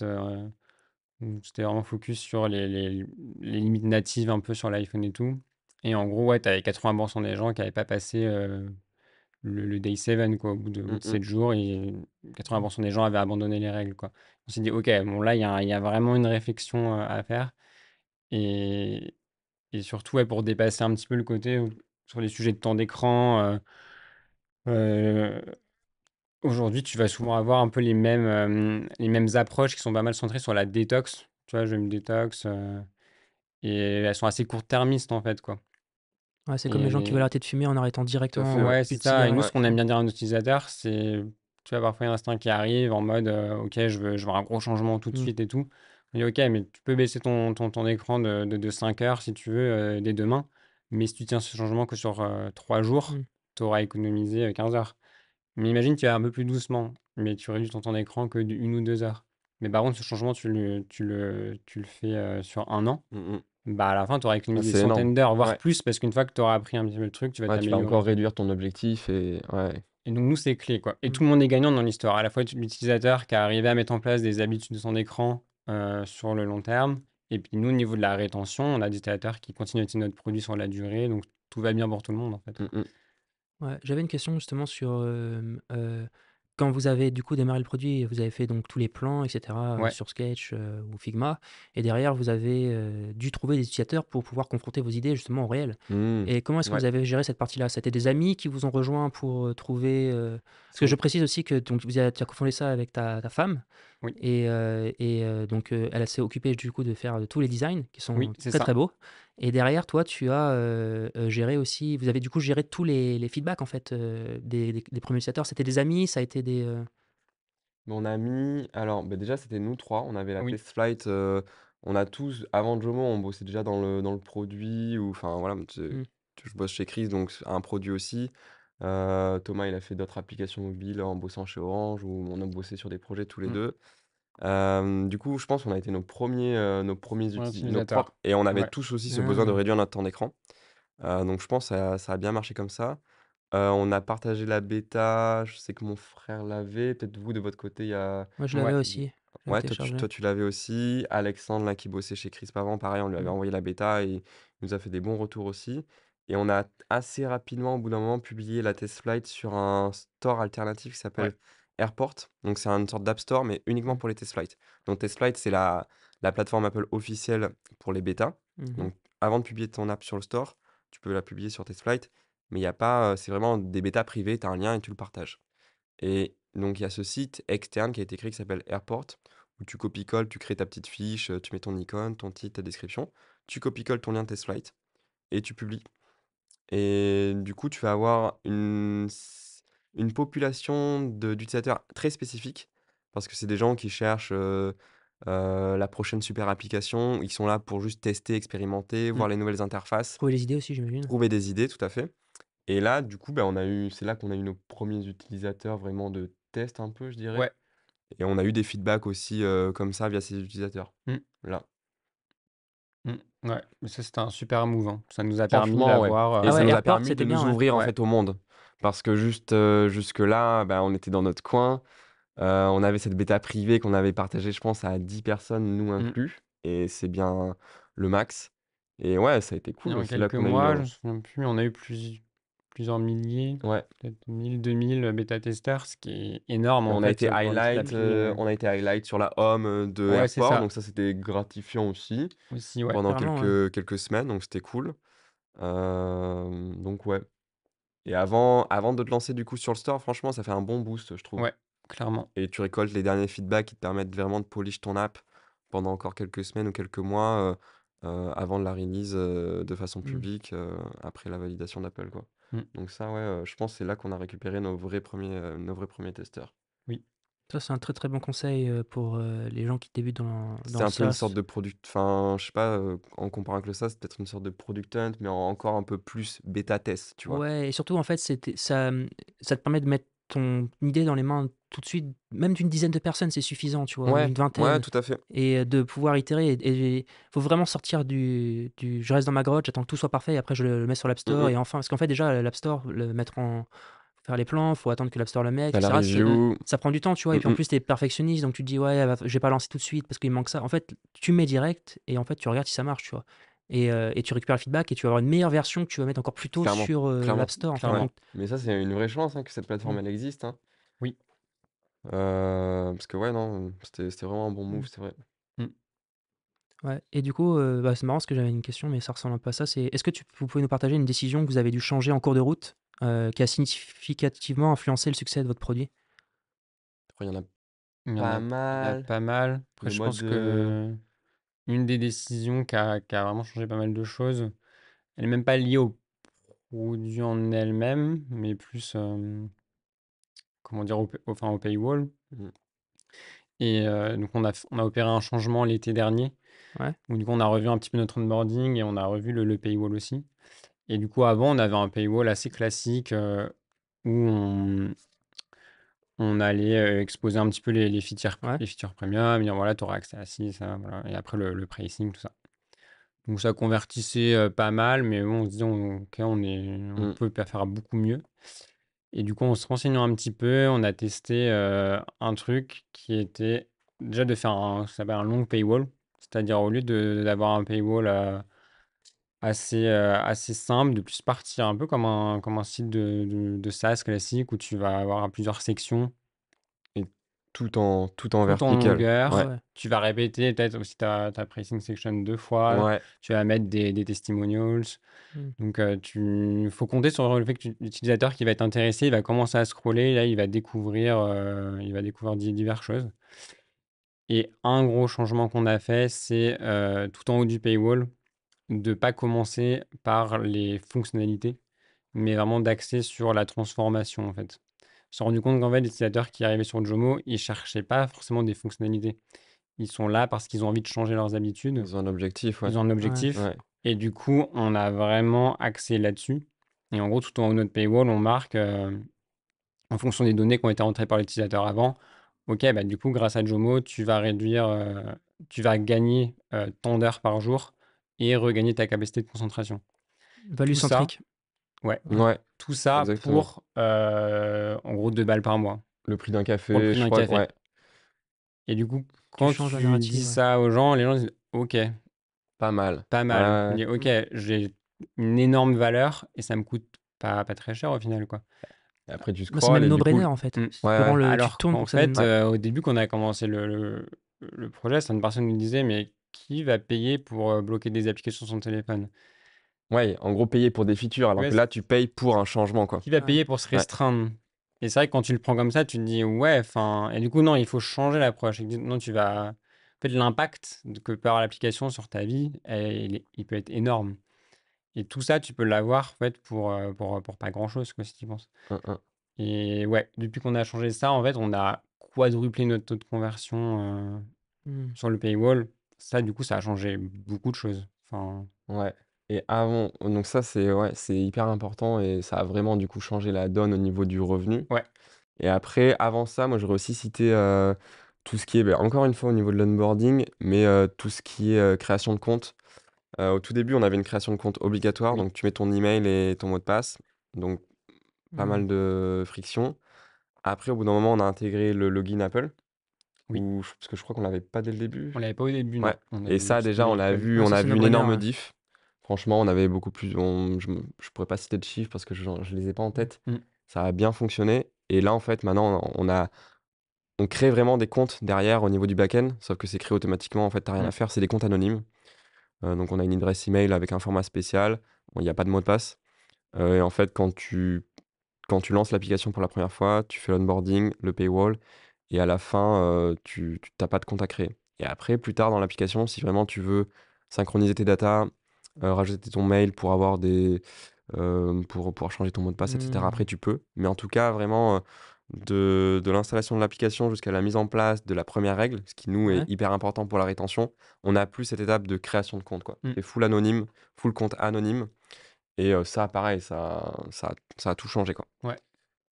Speaker 2: où c'était vraiment focus sur les limites natives un peu sur l'iPhone et tout. Et en gros, ouais, tu avais 80% des gens qui n'avaient pas passé le day 7, quoi, au bout
Speaker 3: Mmh
Speaker 2: de
Speaker 3: mh.
Speaker 2: 7 jours, et
Speaker 1: Mmh.
Speaker 2: 80% des gens avaient abandonné les règles, quoi. On s'est dit, OK, bon, là, il y a vraiment une réflexion à faire. Et, et surtout, ouais, pour dépasser un petit peu le côté sur les sujets de temps d'écran, euh, aujourd'hui, tu vas souvent avoir un peu les mêmes approches qui sont pas mal centrées sur la détox. Tu vois, je me détox, et elles sont assez court-termistes, en fait, quoi.
Speaker 1: Ouais, c'est comme les gens qui veulent
Speaker 2: Et
Speaker 1: arrêter de fumer en arrêtant
Speaker 3: Tout à fait,
Speaker 1: directement,
Speaker 3: ouais.
Speaker 2: ouais,
Speaker 1: plus
Speaker 2: c'est
Speaker 1: de
Speaker 2: ça. Et nous,
Speaker 1: cigarettes,
Speaker 2: ce
Speaker 3: Ouais.
Speaker 2: qu'on
Speaker 1: tu
Speaker 2: aime
Speaker 1: vois?
Speaker 2: bien dire à nos utilisateurs, c'est, tu vois, parfois, il y a un instinct qui arrive en mode, OK, je veux un gros changement tout de
Speaker 1: Mmh.
Speaker 2: suite et tout. On dit, OK, mais tu peux baisser ton écran de 5 heures si tu veux, dès demain. Mais si tu tiens ce changement que sur 3 jours,
Speaker 1: Mmh.
Speaker 2: tu auras économisé 15 heures. Mais imagine, tu vas un peu plus doucement, mais tu réduis ton temps d'écran que d'une ou 2 heures. Mais par contre, ce changement, tu le fais sur un an.
Speaker 3: Mmh mh.
Speaker 2: Bah, à la fin, tu auras
Speaker 3: Ah,
Speaker 2: économisé des
Speaker 3: c'est énorme.
Speaker 2: centaines d'heures, voire
Speaker 3: Ouais.
Speaker 2: plus, parce qu'une fois que tu auras appris un petit peu le truc, tu vas
Speaker 3: Ouais, tu vas
Speaker 2: t'améliorer.
Speaker 3: encore réduire ton objectif et ouais.
Speaker 2: Et donc, nous, c'est clé, quoi. Et
Speaker 1: Mmh.
Speaker 2: tout le monde est gagnant dans l'histoire. À la fois l'utilisateur qui a arrivé à mettre en place des habitudes de son écran sur le long terme. Et puis, nous, au niveau de la rétention, on a des utilisateurs qui continuent à utiliser notre produit sur la durée. Donc, tout va bien pour tout le monde, en fait.
Speaker 3: Mmh mh.
Speaker 1: Ouais, j'avais une question justement sur, quand vous avez du coup démarré le produit, vous avez fait donc tous les plans, etc.
Speaker 2: Ouais,
Speaker 1: sur Sketch ou Figma, et derrière vous avez dû trouver des utilisateurs pour pouvoir confronter vos idées justement au réel.
Speaker 3: Mmh.
Speaker 1: Et comment est-ce que
Speaker 3: Ouais.
Speaker 1: vous avez géré cette partie-là? C'était des amis qui vous ont rejoint pour trouver. Parce que je
Speaker 3: Oui.
Speaker 1: précise aussi que donc, tu as cofondé ça avec ta femme,
Speaker 2: oui,
Speaker 1: et donc elle s'est occupée du coup de faire tous les designs qui
Speaker 2: oui,
Speaker 1: sont
Speaker 2: c'est
Speaker 1: très
Speaker 2: ça.
Speaker 1: très beaux. Et derrière, toi, tu as géré aussi. Vous avez du coup géré tous les feedbacks en fait des premiers utilisateurs. C'était des amis, ça a été des.
Speaker 3: On a mis alors, déjà, c'était nous 3 on avait la
Speaker 2: Oui,
Speaker 3: test flight, on a tous avant Jomo, on bossait déjà dans le produit ou enfin, voilà,
Speaker 1: Hmm.
Speaker 3: je bosse chez Chris, donc un produit aussi. Thomas, il a fait d'autres applications mobiles en bossant chez Orange, où on a bossé sur des projets tous les
Speaker 2: mmh,
Speaker 3: 2. Du coup, je pense qu'on a été nos premiers
Speaker 2: premier
Speaker 3: uti nos pro
Speaker 2: utilisateur.
Speaker 3: et on avait
Speaker 2: Ouais,
Speaker 3: tous aussi ce besoin de
Speaker 1: Ah.
Speaker 3: réduire notre temps d'écran. Donc je pense que ça a bien marché comme ça. On a partagé la bêta, je sais que mon frère l'avait, peut-être vous de votre côté, il y a
Speaker 1: Moi, je l'avais
Speaker 2: ouais,
Speaker 1: aussi. Je l'avais
Speaker 3: ouais, toi
Speaker 1: téléchargé.
Speaker 3: tu l'avais aussi. Alexandre là qui bossait chez Crisp avant, pareil, on lui avait
Speaker 1: Hmm.
Speaker 3: envoyé la bêta et il nous a fait des bons retours aussi. Et on a assez rapidement, au bout d'un moment, publié la test flight sur un store alternatif qui
Speaker 2: ouais,
Speaker 3: s'appelle Airport. Donc c'est une sorte d'app store, mais uniquement
Speaker 1: Hmm.
Speaker 3: pour les test flights. Donc test flight, c'est la plateforme Apple officielle pour les bêtas.
Speaker 1: Mhm.
Speaker 3: Donc avant de publier ton app sur le store, tu peux la publier sur test flight, mais il y a pas, c'est vraiment des bêtas privées, tu as un lien et tu le partages. Et donc, il y a ce site externe qui a été créé qui s'appelle Airport, où tu copies-colles, tu crées ta petite fiche, tu mets ton icône, ton titre, ta description. Tu copies-colles ton lien de test flight et tu publies. Et du coup, tu vas avoir une population d'utilisateurs très spécifique, parce que c'est des gens qui cherchent la prochaine super application. Ils sont là pour juste tester, expérimenter,
Speaker 2: mmh,
Speaker 3: voir les nouvelles interfaces,
Speaker 1: Trouver les idées aussi, j'imagine.
Speaker 3: trouver des idées, tout à fait. Et là, du coup, bah, c'est là qu'on a eu nos premiers utilisateurs vraiment de test un peu, je dirais.
Speaker 2: ouais,
Speaker 3: Et on a eu des feedbacks aussi comme ça via ces utilisateurs.
Speaker 2: mmh,
Speaker 3: Là.
Speaker 2: mmh, ouais, mais ça, c'était un super move, hein. Ça nous a permis
Speaker 3: Franchement, ouais.
Speaker 2: d'avoir,
Speaker 3: Et
Speaker 1: Ah
Speaker 3: ça
Speaker 1: ouais,
Speaker 3: nous a
Speaker 1: Airport,
Speaker 3: permis de
Speaker 1: c'était
Speaker 3: nous
Speaker 1: bien, ouais.
Speaker 3: ouvrir en
Speaker 2: ouais,
Speaker 3: fait au monde. Parce que juste jusque-là, bah, on était dans notre coin. On avait cette bêta privée qu'on avait partagée, je pense, à 10 personnes, nous
Speaker 2: mmh,
Speaker 3: inclus. Et c'est bien le max. Et ouais, ça a été
Speaker 2: et
Speaker 3: cool.
Speaker 2: en
Speaker 3: C'est là
Speaker 2: quelques
Speaker 3: qu'on a eu
Speaker 2: mois, je me
Speaker 3: nos.
Speaker 2: souviens plus, on a eu plusieurs milliers,
Speaker 3: Ouais.
Speaker 2: peut-être 1 000, 2 000 bêta-testeurs, ce qui est énorme,
Speaker 3: Et
Speaker 2: en fait, pour un site appli,
Speaker 3: on a été highlight sur la home de
Speaker 2: ouais, c'est
Speaker 3: Airport.
Speaker 2: ça,
Speaker 3: Donc ça, c'était gratifiant aussi
Speaker 2: aussi, ouais,
Speaker 3: pendant
Speaker 1: Carrément, ouais.
Speaker 3: quelques semaines. Donc c'était cool. Donc ouais. Et avant de te lancer du coup sur le store, franchement, ça fait un bon boost, je trouve.
Speaker 2: ouais, clairement,
Speaker 3: Et tu récoltes les derniers feedbacks qui te permettent vraiment de polish ton app pendant encore quelques semaines ou quelques mois avant de la release de façon
Speaker 1: Hmm.
Speaker 3: publique après la validation d'Apple, quoi.
Speaker 2: mmh,
Speaker 3: Donc ça, ouais, je pense que c'est là qu'on a récupéré nos vrais premiers testeurs.
Speaker 2: oui,
Speaker 1: Ça, c'est un très très bon conseil pour les gens qui débutent dans
Speaker 3: C'est
Speaker 1: le
Speaker 3: un peu une sorte
Speaker 1: SaaS.
Speaker 3: de product, enfin, je sais pas, en comparant avec le SaaS, c'est peut-être une sorte de product hunt, mais encore un peu plus bêta test, tu vois.
Speaker 1: Ouais, et surtout, en fait, ça te permet de mettre ton idée dans les mains tout de suite, même d'une dizaine de personnes, c'est suffisant, tu vois, ou
Speaker 3: Ouais,
Speaker 1: une
Speaker 3: ouais,
Speaker 1: vingtaine.
Speaker 3: tout à fait.
Speaker 1: Et de pouvoir itérer. Et faut vraiment sortir je reste dans ma grotte, j'attends que tout soit parfait, et après je le mets sur l'App
Speaker 3: Mm,
Speaker 1: Store.
Speaker 3: mm.
Speaker 1: Et enfin, parce qu'en fait, déjà, l'App Store, faire les plans, faut attendre que l'App Store le mette,
Speaker 3: T'as la
Speaker 1: etc.
Speaker 3: review.
Speaker 1: Ça prend du temps, tu vois.
Speaker 3: Mm,
Speaker 1: Et puis en
Speaker 3: mm.
Speaker 1: plus, t'es perfectionniste, donc tu te dis, ouais, je vais pas lancer tout de suite parce qu'il manque ça. En fait, tu mets direct et en fait, tu regardes si ça marche, tu vois. Et tu récupères le feedback et tu vas avoir une meilleure version que tu vas mettre encore plus tôt
Speaker 3: Clairement,
Speaker 1: sur l'App
Speaker 3: clairement.
Speaker 1: Store, en fait.
Speaker 3: Ouais.
Speaker 2: clairement,
Speaker 1: Donc,
Speaker 3: Mais ça, c'est une vraie chance hein, que cette
Speaker 1: mm,
Speaker 3: plateforme, elle existe, hein.
Speaker 2: oui,
Speaker 3: Parce que ouais, non, c'était vraiment un bon
Speaker 1: mm.
Speaker 3: move, c'est vrai.
Speaker 2: mmh.
Speaker 1: Ouais. Et du coup, bah, c'est marrant parce que j'avais une question, mais ça ressemble un peu à ça. C'est, est-ce que vous pouvez nous partager une décision que vous avez dû changer en cours de route qui a significativement influencé le succès de votre produit?
Speaker 3: Après, il y en a
Speaker 2: Il y en
Speaker 3: pas
Speaker 2: a il y a
Speaker 3: mal.
Speaker 2: pas mal. Après,
Speaker 3: Le
Speaker 2: je
Speaker 3: mode
Speaker 2: pense
Speaker 3: de.
Speaker 2: que une des décisions qui a vraiment changé pas mal de choses, elle est même pas liée au produit en elle-même, mais plus, comment dire? Au paywall.
Speaker 3: Mm.
Speaker 2: Et donc on a opéré un changement l'été dernier,
Speaker 1: Ouais,
Speaker 2: où du coup on a revu un petit peu notre onboarding et on a revu le paywall aussi. Et du coup avant on avait un paywall assez classique, où on allait, exposer un petit peu
Speaker 1: ouais.
Speaker 2: les features premium, dire voilà, tu auras accès à ci, ça, voilà, et après le pricing, tout ça. Donc ça convertissait, pas mal, mais bon, on se disait: «OK, on
Speaker 3: Mm.
Speaker 2: peut pas faire beaucoup mieux». Et du coup, en se renseignant un petit peu, on a testé, un truc qui était déjà de faire ça s'appelle un long paywall. C'est-à-dire au lieu d'avoir un paywall, assez simple, de plus partir un peu comme un site de SaaS classique où tu vas avoir plusieurs sections.
Speaker 3: tout en
Speaker 2: tout en
Speaker 3: vertical.
Speaker 2: longueur.
Speaker 3: Ouais,
Speaker 1: Ouais.
Speaker 2: Tu vas répéter peut-être aussi ta pricing section 2 fois.
Speaker 3: ouais,
Speaker 2: Tu vas mettre des testimonials.
Speaker 1: Mm.
Speaker 2: Donc, tu faut compter sur le fait que l'utilisateur qui va être intéressé, il va commencer à scroller. Là, il va découvrir diverses choses. Et un gros changement qu'on a fait, c'est tout en haut du paywall, de ne pas commencer par les fonctionnalités, mais vraiment d'axer sur la transformation, en fait. On s'est rendu compte qu'en fait, les utilisateurs qui arrivaient sur Jomo, ils cherchaient pas forcément des fonctionnalités. Ils sont là parce qu'ils ont envie de changer leurs habitudes,
Speaker 3: ils ont un objectif, ouais.
Speaker 2: ils ont un
Speaker 1: Ouais.
Speaker 2: objectif,
Speaker 3: Ouais.
Speaker 2: et du coup, on a vraiment axé là-dessus. Et en gros, tout en haut de notre paywall, on marque, en fonction des données qui ont été rentrées par l'utilisateur avant, ok, bah, du coup, grâce à Jomo, tu vas gagner tant d'heures par jour et regagner ta capacité de concentration.
Speaker 1: Value
Speaker 2: Tout ça,
Speaker 1: centrique.
Speaker 2: ouais,
Speaker 1: Ouais.
Speaker 3: Ouais,
Speaker 2: tout ça
Speaker 3: exactement.
Speaker 2: pour en gros 2 balles par mois
Speaker 3: Le prix d'un
Speaker 2: pour le
Speaker 3: café,
Speaker 2: prix
Speaker 3: je
Speaker 2: d'un
Speaker 3: crois,
Speaker 2: café.
Speaker 3: ouais,
Speaker 2: Et du coup,
Speaker 1: Tu
Speaker 2: quand
Speaker 1: changes la
Speaker 2: tu dis
Speaker 1: narrative. Ouais.
Speaker 2: ça aux gens, les gens disent ok,
Speaker 3: pas mal.
Speaker 2: pas mal. Tu
Speaker 3: Ouais,
Speaker 2: dis ok,
Speaker 1: Mm.
Speaker 2: j'ai une énorme valeur et ça me coûte pas très cher au final, quoi.
Speaker 3: et après tu
Speaker 1: Bah, c'est
Speaker 3: scrolls
Speaker 1: même
Speaker 3: et du coup,
Speaker 1: no-brainer en fait.
Speaker 2: Mm.
Speaker 1: Tu
Speaker 3: ouais,
Speaker 1: rends
Speaker 3: ouais,
Speaker 1: tu
Speaker 2: Alors
Speaker 1: tournes
Speaker 2: qu'en
Speaker 1: pour que ça donne.
Speaker 2: fait,
Speaker 3: ouais.
Speaker 2: au début, quand on a commencé le projet, certaines personnes nous disaient, mais qui va payer pour bloquer des applications sur son téléphone?
Speaker 3: Ouais, en gros, payer pour des features, alors
Speaker 2: Ouais,
Speaker 3: que là, tu payes pour un changement, quoi.
Speaker 2: qui va
Speaker 1: Ouais.
Speaker 2: payer pour se
Speaker 3: Ouais,
Speaker 2: restreindre? Et c'est vrai que quand tu le prends comme ça, tu te dis, ouais, enfin. Et du coup, non, il faut changer l'approche. Et non, tu vas. En fait, l'impact que peut avoir l'application sur ta vie, il peut être énorme. Et tout ça, tu peux l'avoir, en fait, pour pas grand-chose, quoi, si tu penses.
Speaker 3: un.
Speaker 2: Et ouais, depuis qu'on a changé ça, en fait, on a quadruplé notre taux de conversion
Speaker 1: Mm.
Speaker 2: sur le paywall. Ça, du coup, ça a changé beaucoup de choses. Enfin,
Speaker 3: Ouais. Et avant, donc ça, c'est ouais, c'est hyper important et ça a vraiment du coup changé la donne au niveau du revenu.
Speaker 2: ouais.
Speaker 3: Et après, avant ça, moi, j'aurais aussi cité tout ce qui est, encore une fois, au niveau de l'onboarding, mais tout ce qui est création de compte. Au tout début, on avait une création de compte obligatoire,
Speaker 2: Oui.
Speaker 3: donc tu mets ton email et ton mot de passe. Donc, pas
Speaker 1: Mm.
Speaker 3: mal de friction. Après, au bout d'un moment, on a intégré le login Apple,
Speaker 2: Oui.
Speaker 3: parce que je crois qu'on l'avait pas dès le
Speaker 2: On
Speaker 3: début.
Speaker 2: l'avait pas au début,
Speaker 3: Ouais.
Speaker 2: non. On
Speaker 3: Et
Speaker 2: avait
Speaker 3: ça,
Speaker 2: juste
Speaker 3: déjà,
Speaker 2: mis Apple.
Speaker 1: Ouais,
Speaker 3: on
Speaker 1: ça
Speaker 3: a
Speaker 1: c'est
Speaker 3: vu une
Speaker 1: no-brainer.
Speaker 3: énorme
Speaker 1: Ouais.
Speaker 3: diff. Franchement, on avait beaucoup plus. Je pourrais pas citer de chiffres parce que je les ai pas en tête.
Speaker 2: Mm.
Speaker 3: Ça a bien fonctionné. Et là, en fait, maintenant, on crée vraiment des comptes derrière au niveau du back-end. Sauf que c'est créé automatiquement. En fait, t'as rien
Speaker 2: Mm.
Speaker 3: à faire. C'est des comptes anonymes. Donc, on a une adresse email avec un format spécial. Bon, il n'y a pas de mot de passe. Et en fait, quand tu lances l'application pour la première fois, tu fais l'onboarding, le paywall. Et à la fin, tu n'as pas de compte à créer. Et après, plus tard dans l'application, si vraiment tu veux synchroniser tes datas, rajouter ton mail pour avoir pour pouvoir changer ton mot de passe, etc. Après,
Speaker 1: Mm.
Speaker 3: tu peux. Mais en tout cas, vraiment, de l'installation de l'application jusqu'à la mise en place de la première règle, ce qui nous est
Speaker 1: Ouais.
Speaker 3: hyper important pour la rétention, on n'a plus cette étape de création de compte, quoi.
Speaker 2: Mm.
Speaker 3: C'est full anonyme, full compte anonyme. Et ça, pareil, ça a tout changé, quoi.
Speaker 2: Ouais.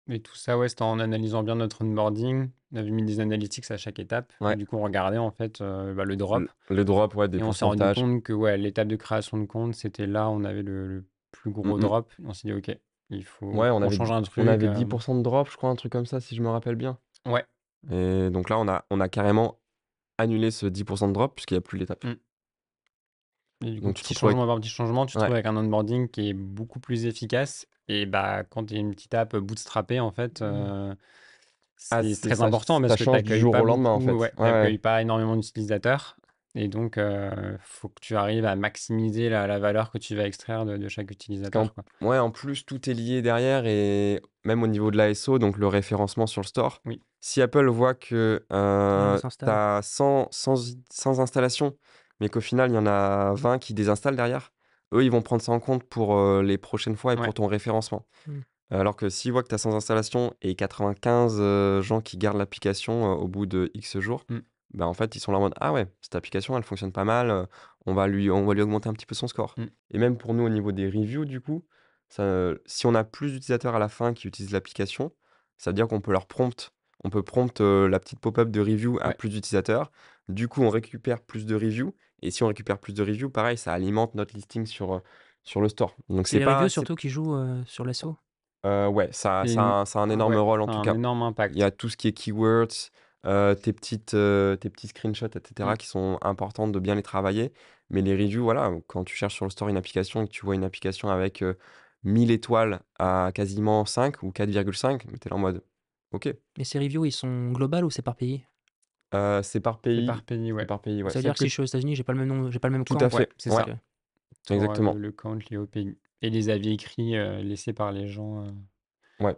Speaker 2: Mais tout ça, ouais, c'était en analysant bien notre onboarding. On avait mis des analytics à chaque étape. Et
Speaker 3: Ouais.
Speaker 2: du coup, on regardait en fait le drop.
Speaker 3: Le drop, ouais, des
Speaker 2: Et on s'est rendu
Speaker 3: pourcentages.
Speaker 2: compte que ouais, l'étape de création de compte, c'était là où on avait le plus
Speaker 3: Mm,
Speaker 2: gros
Speaker 3: mm.
Speaker 2: drop. Et on s'est dit, ok, il
Speaker 3: Ouais,
Speaker 2: faut qu'on change un
Speaker 3: on
Speaker 2: truc.
Speaker 3: avait 10% de drop, je crois, un truc comme ça, si je me rappelle bien.
Speaker 2: Ouais.
Speaker 3: Et donc là, on a carrément annulé ce 10% de drop puisqu'il n'y a plus l'étape.
Speaker 2: Mm. Et du coup,
Speaker 3: Donc tu te
Speaker 2: petit
Speaker 3: retrouves
Speaker 2: changement
Speaker 3: avec...
Speaker 2: par petit changement, tu te
Speaker 3: Ouais.
Speaker 2: retrouves avec un onboarding qui est beaucoup plus efficace. Et bah, quand tu es une petite app bootstrappée, en fait,
Speaker 1: Mm.
Speaker 3: Ah,
Speaker 2: c'est très important
Speaker 3: ça
Speaker 2: parce que tu
Speaker 3: change du
Speaker 2: n'accueilles
Speaker 3: jour
Speaker 2: pas
Speaker 3: au lendemain, en
Speaker 2: beaucoup,
Speaker 3: fait.
Speaker 2: ouais,
Speaker 3: Ouais, ouais.
Speaker 2: t'accueilles pas énormément d'utilisateurs. Et donc, faut que tu arrives à maximiser la valeur que tu vas extraire de chaque
Speaker 3: Parce
Speaker 2: utilisateur, quoi.
Speaker 3: ouais, en plus, tout est lié derrière et même au niveau de l'ASO, donc le référencement sur le store.
Speaker 2: Oui,
Speaker 3: Si Apple voit que
Speaker 1: Ah,
Speaker 3: tu
Speaker 1: s'installe.
Speaker 3: as 100 installations, mais qu'au final, il y en a 20 qui désinstallent derrière, eux, ils vont prendre ça en compte pour les prochaines fois et
Speaker 2: ouais,
Speaker 3: pour ton référencement.
Speaker 1: Mm.
Speaker 3: Alors que s'ils voient que tu as 100 installations et 95 gens qui gardent l'application au bout de X jours,
Speaker 2: mm,
Speaker 3: bah en fait, ils sont là en mode ah ouais, cette application, elle fonctionne pas mal, on va lui augmenter un petit peu son score.
Speaker 2: mm,
Speaker 3: Et même pour nous, au niveau des reviews, du coup, si on a plus d'utilisateurs à la fin qui utilisent l'application, ça veut dire qu'on peut leur prompt, on peut prompt la petite pop-up de review à
Speaker 2: ouais.
Speaker 3: plus d'utilisateurs. Du coup, on récupère plus de reviews. Et si on récupère plus de reviews, pareil, ça alimente notre listing sur le store. Donc
Speaker 1: C'est
Speaker 3: c'est
Speaker 1: les
Speaker 3: pas,
Speaker 1: reviews
Speaker 3: c'est
Speaker 1: surtout qui jouent sur l'SO.
Speaker 3: ouais,
Speaker 2: C'est une-
Speaker 3: ça a un
Speaker 2: ah
Speaker 3: énorme
Speaker 2: ouais,
Speaker 3: rôle en
Speaker 2: ça a
Speaker 3: tout
Speaker 2: un
Speaker 3: cas.
Speaker 2: énorme
Speaker 3: Il y
Speaker 2: impact.
Speaker 3: a tout ce qui est keywords, tes petits screenshots,
Speaker 2: Mm,
Speaker 3: etc., qui sont importants de bien les travailler. Mais les reviews, voilà, quand tu cherches sur le store une application et que tu vois une application avec 1000 étoiles à quasiment 5 ou 4,5, mais t'es là en mode OK.
Speaker 1: Mais ces reviews, ils sont globales ou c'est par pays?
Speaker 3: C'est par
Speaker 2: C'est par
Speaker 3: pays.
Speaker 2: pays,
Speaker 3: C'est
Speaker 2: ouais.
Speaker 3: par pays, ouais.
Speaker 1: Ça veut dire
Speaker 2: Celle
Speaker 1: que
Speaker 2: que
Speaker 1: si je suis aux États-Unis, j'ai pas le même nom, j'ai pas le même
Speaker 3: Tout à
Speaker 1: camp.
Speaker 2: ouais,
Speaker 3: fait.
Speaker 2: c'est
Speaker 3: Ouais,
Speaker 2: ça.
Speaker 1: Ok.
Speaker 2: Tu auras
Speaker 3: exactement.
Speaker 2: le count lié au pays. Et les avis écrits laissés par les gens
Speaker 3: Ouais.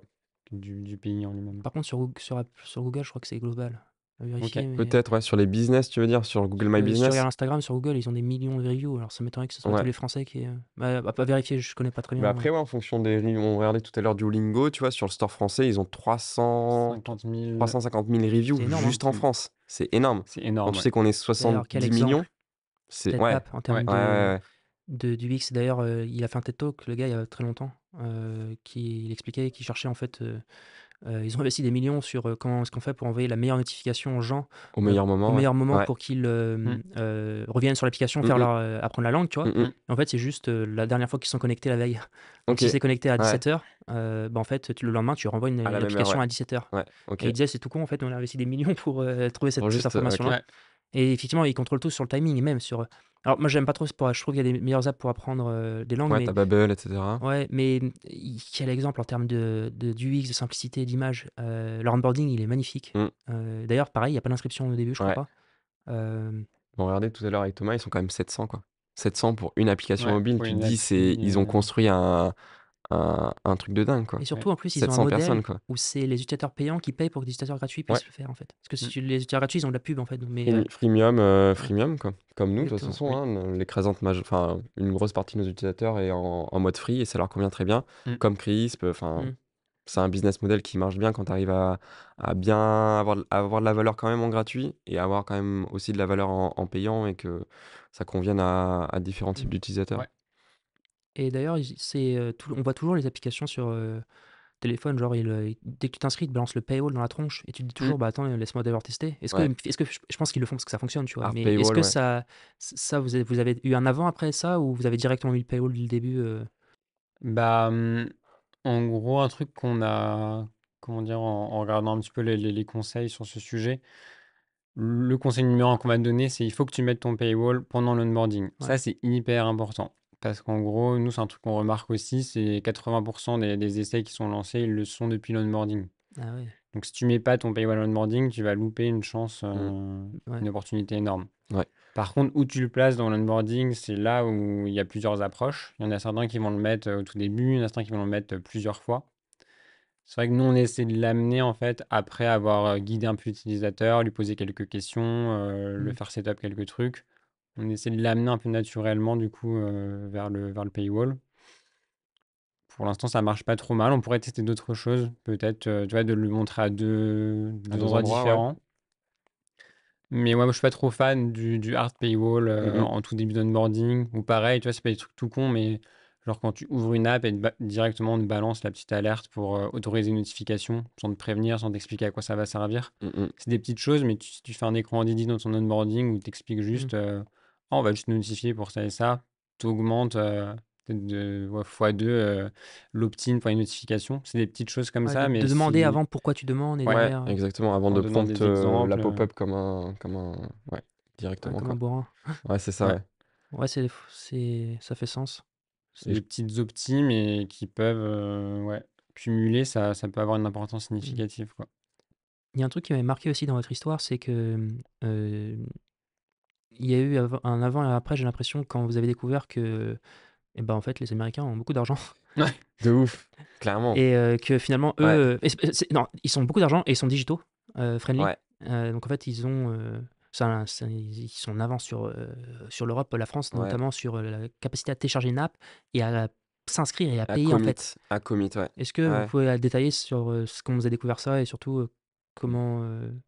Speaker 2: du pays en lui-même.
Speaker 1: Par contre, sur Google, je crois que c'est global. À
Speaker 2: Ok.
Speaker 1: vérifier, mais
Speaker 3: Peut-être, ouais, sur les business, tu veux dire, sur Google My
Speaker 1: si tu regardes
Speaker 3: Business?
Speaker 1: Instagram, sur Google, ils ont des millions de reviews. Alors ça m'étonnerait que ce soit tous
Speaker 3: Ouais.
Speaker 1: les Français qui. À vérifier, je connais pas très
Speaker 3: Mais
Speaker 1: bien.
Speaker 3: après, ouais, en fonction des on regardait tout à l'heure Duolingo, tu vois, sur le store français, ils ont
Speaker 2: 50 000,
Speaker 3: 350 000
Speaker 1: C'est
Speaker 3: reviews
Speaker 1: énorme, hein.
Speaker 3: juste en France. C'est énorme.
Speaker 2: c'est
Speaker 3: Quand
Speaker 2: énorme,
Speaker 3: tu
Speaker 2: ouais.
Speaker 3: sais qu'on est
Speaker 1: D'ailleurs, quel
Speaker 3: 70 millions,
Speaker 1: exemple?
Speaker 3: c'est...
Speaker 1: TED
Speaker 3: Ouais,
Speaker 1: Pap en
Speaker 2: Ouais.
Speaker 1: termes
Speaker 3: ouais, ouais,
Speaker 1: du UX. D'ailleurs, il a fait un TED Talk, le gars, il y a très longtemps, qui il expliquait qu'il cherchait en fait. Ils ont investi des millions sur comment est-ce qu'on fait pour envoyer la meilleure notification aux gens
Speaker 3: au
Speaker 1: euh,
Speaker 3: meilleur
Speaker 1: au
Speaker 3: moment, ouais.
Speaker 1: meilleur moment
Speaker 3: Ouais.
Speaker 1: pour qu'ils
Speaker 2: Mm,
Speaker 1: reviennent sur l'application,
Speaker 3: Mm,
Speaker 1: faire
Speaker 3: mm,
Speaker 1: apprendre la langue, tu vois.
Speaker 3: mm, mm.
Speaker 2: mm.
Speaker 1: Et en fait, c'est juste la dernière fois qu'ils sont connectés la veille. Donc,
Speaker 3: Ok,
Speaker 1: si c'est connecté à
Speaker 3: ouais.
Speaker 1: 17h, bah, en fait, le lendemain, tu renvoies
Speaker 3: À
Speaker 1: une
Speaker 3: la même heure, ouais.
Speaker 1: application à 17h.
Speaker 3: Ouais, ok.
Speaker 1: Et il disait, c'est tout con, en fait, on a investi des millions pour trouver
Speaker 3: Pour
Speaker 1: cette
Speaker 3: juste, ok.
Speaker 1: information-là.
Speaker 2: Ouais.
Speaker 1: Et effectivement, ils contrôlent tout sur le timing et même sur. Alors, moi, j'aime pas trop, je trouve qu'il y a des meilleures apps pour apprendre des langues,
Speaker 3: Ouais,
Speaker 1: mais
Speaker 3: t'as Babel, etc.
Speaker 1: ouais, mais quel exemple en termes d'UX, de simplicité, d'image. Leur onboarding, il est magnifique.
Speaker 3: Mm,
Speaker 1: D'ailleurs, pareil, il n'y a pas d'inscription au début, je crois
Speaker 3: ouais.
Speaker 1: pas. Euh,
Speaker 3: On regardait tout à l'heure avec Thomas, ils sont quand même 700, quoi. 700 pour une application
Speaker 2: Ouais,
Speaker 3: mobile,
Speaker 2: pour
Speaker 3: tu te
Speaker 2: une
Speaker 3: dis,
Speaker 2: appli.
Speaker 3: ils ont construit un truc de dingue, quoi.
Speaker 1: et
Speaker 2: Ouais.
Speaker 1: surtout, en plus, ils ont un
Speaker 3: 700
Speaker 1: modèle
Speaker 3: personnes, quoi.
Speaker 1: où c'est les utilisateurs payants qui payent pour que les utilisateurs gratuits
Speaker 3: Ouais.
Speaker 1: puissent le faire, en fait. Parce que
Speaker 2: Mm.
Speaker 1: les utilisateurs gratuits, ils ont de la pub, en fait. Mais
Speaker 3: Freemium,
Speaker 1: ouais,
Speaker 3: freemium, quoi. Comme nous, de toute
Speaker 1: exactement.
Speaker 3: façon,
Speaker 2: Oui.
Speaker 3: hein, enfin, une grosse partie de nos utilisateurs est en mode free et ça leur convient très bien.
Speaker 2: Mm.
Speaker 3: Comme Crisp, enfin,
Speaker 1: Mm.
Speaker 3: c'est un business model qui marche bien quand tu arrives à bien avoir de la valeur quand même en gratuit et avoir quand même aussi de la valeur en payant et que ça convienne à différents types
Speaker 1: Mm.
Speaker 3: d'utilisateurs.
Speaker 2: Ouais.
Speaker 1: Et d'ailleurs, on voit toujours les applications sur téléphone, genre, dès que tu t'inscris, il te balance le paywall dans la tronche et tu te dis
Speaker 2: Mm.
Speaker 1: toujours, bah attends, laisse-moi d'abord tester.
Speaker 3: Ouais,
Speaker 1: Est-ce que je pense qu'ils le font parce que ça fonctionne, tu vois.
Speaker 3: hard
Speaker 1: Mais est-ce
Speaker 3: paywall,
Speaker 1: que
Speaker 3: ouais.
Speaker 1: vous avez eu un avant après ça ou vous avez directement mis le paywall dès le début
Speaker 2: Bah, en gros, un truc qu'on a, comment dire, en regardant un petit peu les conseils sur ce sujet, le conseil numéro un qu'on va te donner, c'est il faut que tu mettes ton paywall pendant l'onboarding.
Speaker 1: Ouais.
Speaker 2: Ça, c'est hyper important. Parce qu'en gros, nous, c'est un truc qu'on remarque aussi, c'est 80% des essais qui sont lancés, ils le sont depuis l'onboarding.
Speaker 1: Ah ouais.
Speaker 2: Donc, si tu mets pas ton paywall onboarding, tu vas louper une chance,
Speaker 3: Mm,
Speaker 1: Ouais.
Speaker 2: une opportunité énorme.
Speaker 3: ouais.
Speaker 2: Par contre, où tu le places dans l'onboarding, c'est là où il y a plusieurs approches. Il y en a certains qui vont le mettre au tout début, il y en a certains qui vont le mettre plusieurs fois. C'est vrai que nous, on essaie de l'amener en fait après avoir guidé un peu l'utilisateur, lui poser quelques questions, le
Speaker 1: Mm.
Speaker 2: faire setup quelques trucs. On essaie de l'amener un peu naturellement du coup vers le paywall. Pour l'instant, ça marche pas trop mal. On pourrait tester d'autres choses, peut-être, tu vois, de le montrer à
Speaker 3: À
Speaker 2: deux
Speaker 3: deux
Speaker 2: endroits
Speaker 3: endroits, ouais.
Speaker 2: différents. Mais ouais, moi, je suis pas trop fan du hard paywall
Speaker 3: Mm, mm.
Speaker 2: en tout début d'onboarding. Ou pareil, tu vois, c'est pas des trucs tout cons, mais genre quand tu ouvres une app et directement on te balance la petite alerte pour autoriser une notification, sans te prévenir, sans t'expliquer à quoi ça va servir.
Speaker 3: Mm, mm.
Speaker 2: C'est des petites choses, mais si tu fais un écran Didi dans ton onboarding où t'expliques
Speaker 1: Mm.
Speaker 2: juste, Ah, on va juste te notifier pour ça et ça, t'augmentes peut-être x2 l'opt-in pour les notifications. C'est des petites choses comme
Speaker 1: Ouais,
Speaker 2: ça, mais
Speaker 1: de demander
Speaker 2: si...
Speaker 1: avant pourquoi tu demandes et
Speaker 2: Ouais,
Speaker 3: Ouais,
Speaker 1: derrière,
Speaker 3: exactement. Avant
Speaker 2: en
Speaker 3: de
Speaker 2: donnant
Speaker 3: prompt
Speaker 2: des
Speaker 3: la
Speaker 2: exemples.
Speaker 3: pop-up Ouais, directement,
Speaker 1: comme un
Speaker 3: quoi.
Speaker 1: bourrin.
Speaker 3: Ouais, c'est ça,
Speaker 2: Ouais.
Speaker 3: ouais.
Speaker 1: Ouais, ça fait sens.
Speaker 2: C'est
Speaker 3: Et
Speaker 2: des petites optimes et qui peuvent ouais, cumuler, ça peut avoir une importance
Speaker 1: Mm.
Speaker 2: significative, quoi.
Speaker 1: Il y a un truc qui m'avait marqué aussi dans votre histoire, c'est que il y a eu un avant et un après, j'ai l'impression, quand vous avez découvert que, eh ben, en fait, les Américains ont beaucoup d'argent
Speaker 2: Ouais.
Speaker 3: de ouf, clairement.
Speaker 1: et que finalement,
Speaker 3: Ouais,
Speaker 1: eux, non, ils ont beaucoup d'argent et ils sont digitaux, friendly.
Speaker 3: ouais,
Speaker 1: Donc en fait, ils ont, ils sont en avance sur l'Europe, la France
Speaker 3: ouais.
Speaker 1: notamment, sur la capacité à télécharger une app et à s'inscrire et à payer en fait.
Speaker 3: À commit, ouais.
Speaker 1: Est-ce que vous
Speaker 3: Ouais.
Speaker 1: pouvez détailler sur comment vous avez découvert ça et surtout comment.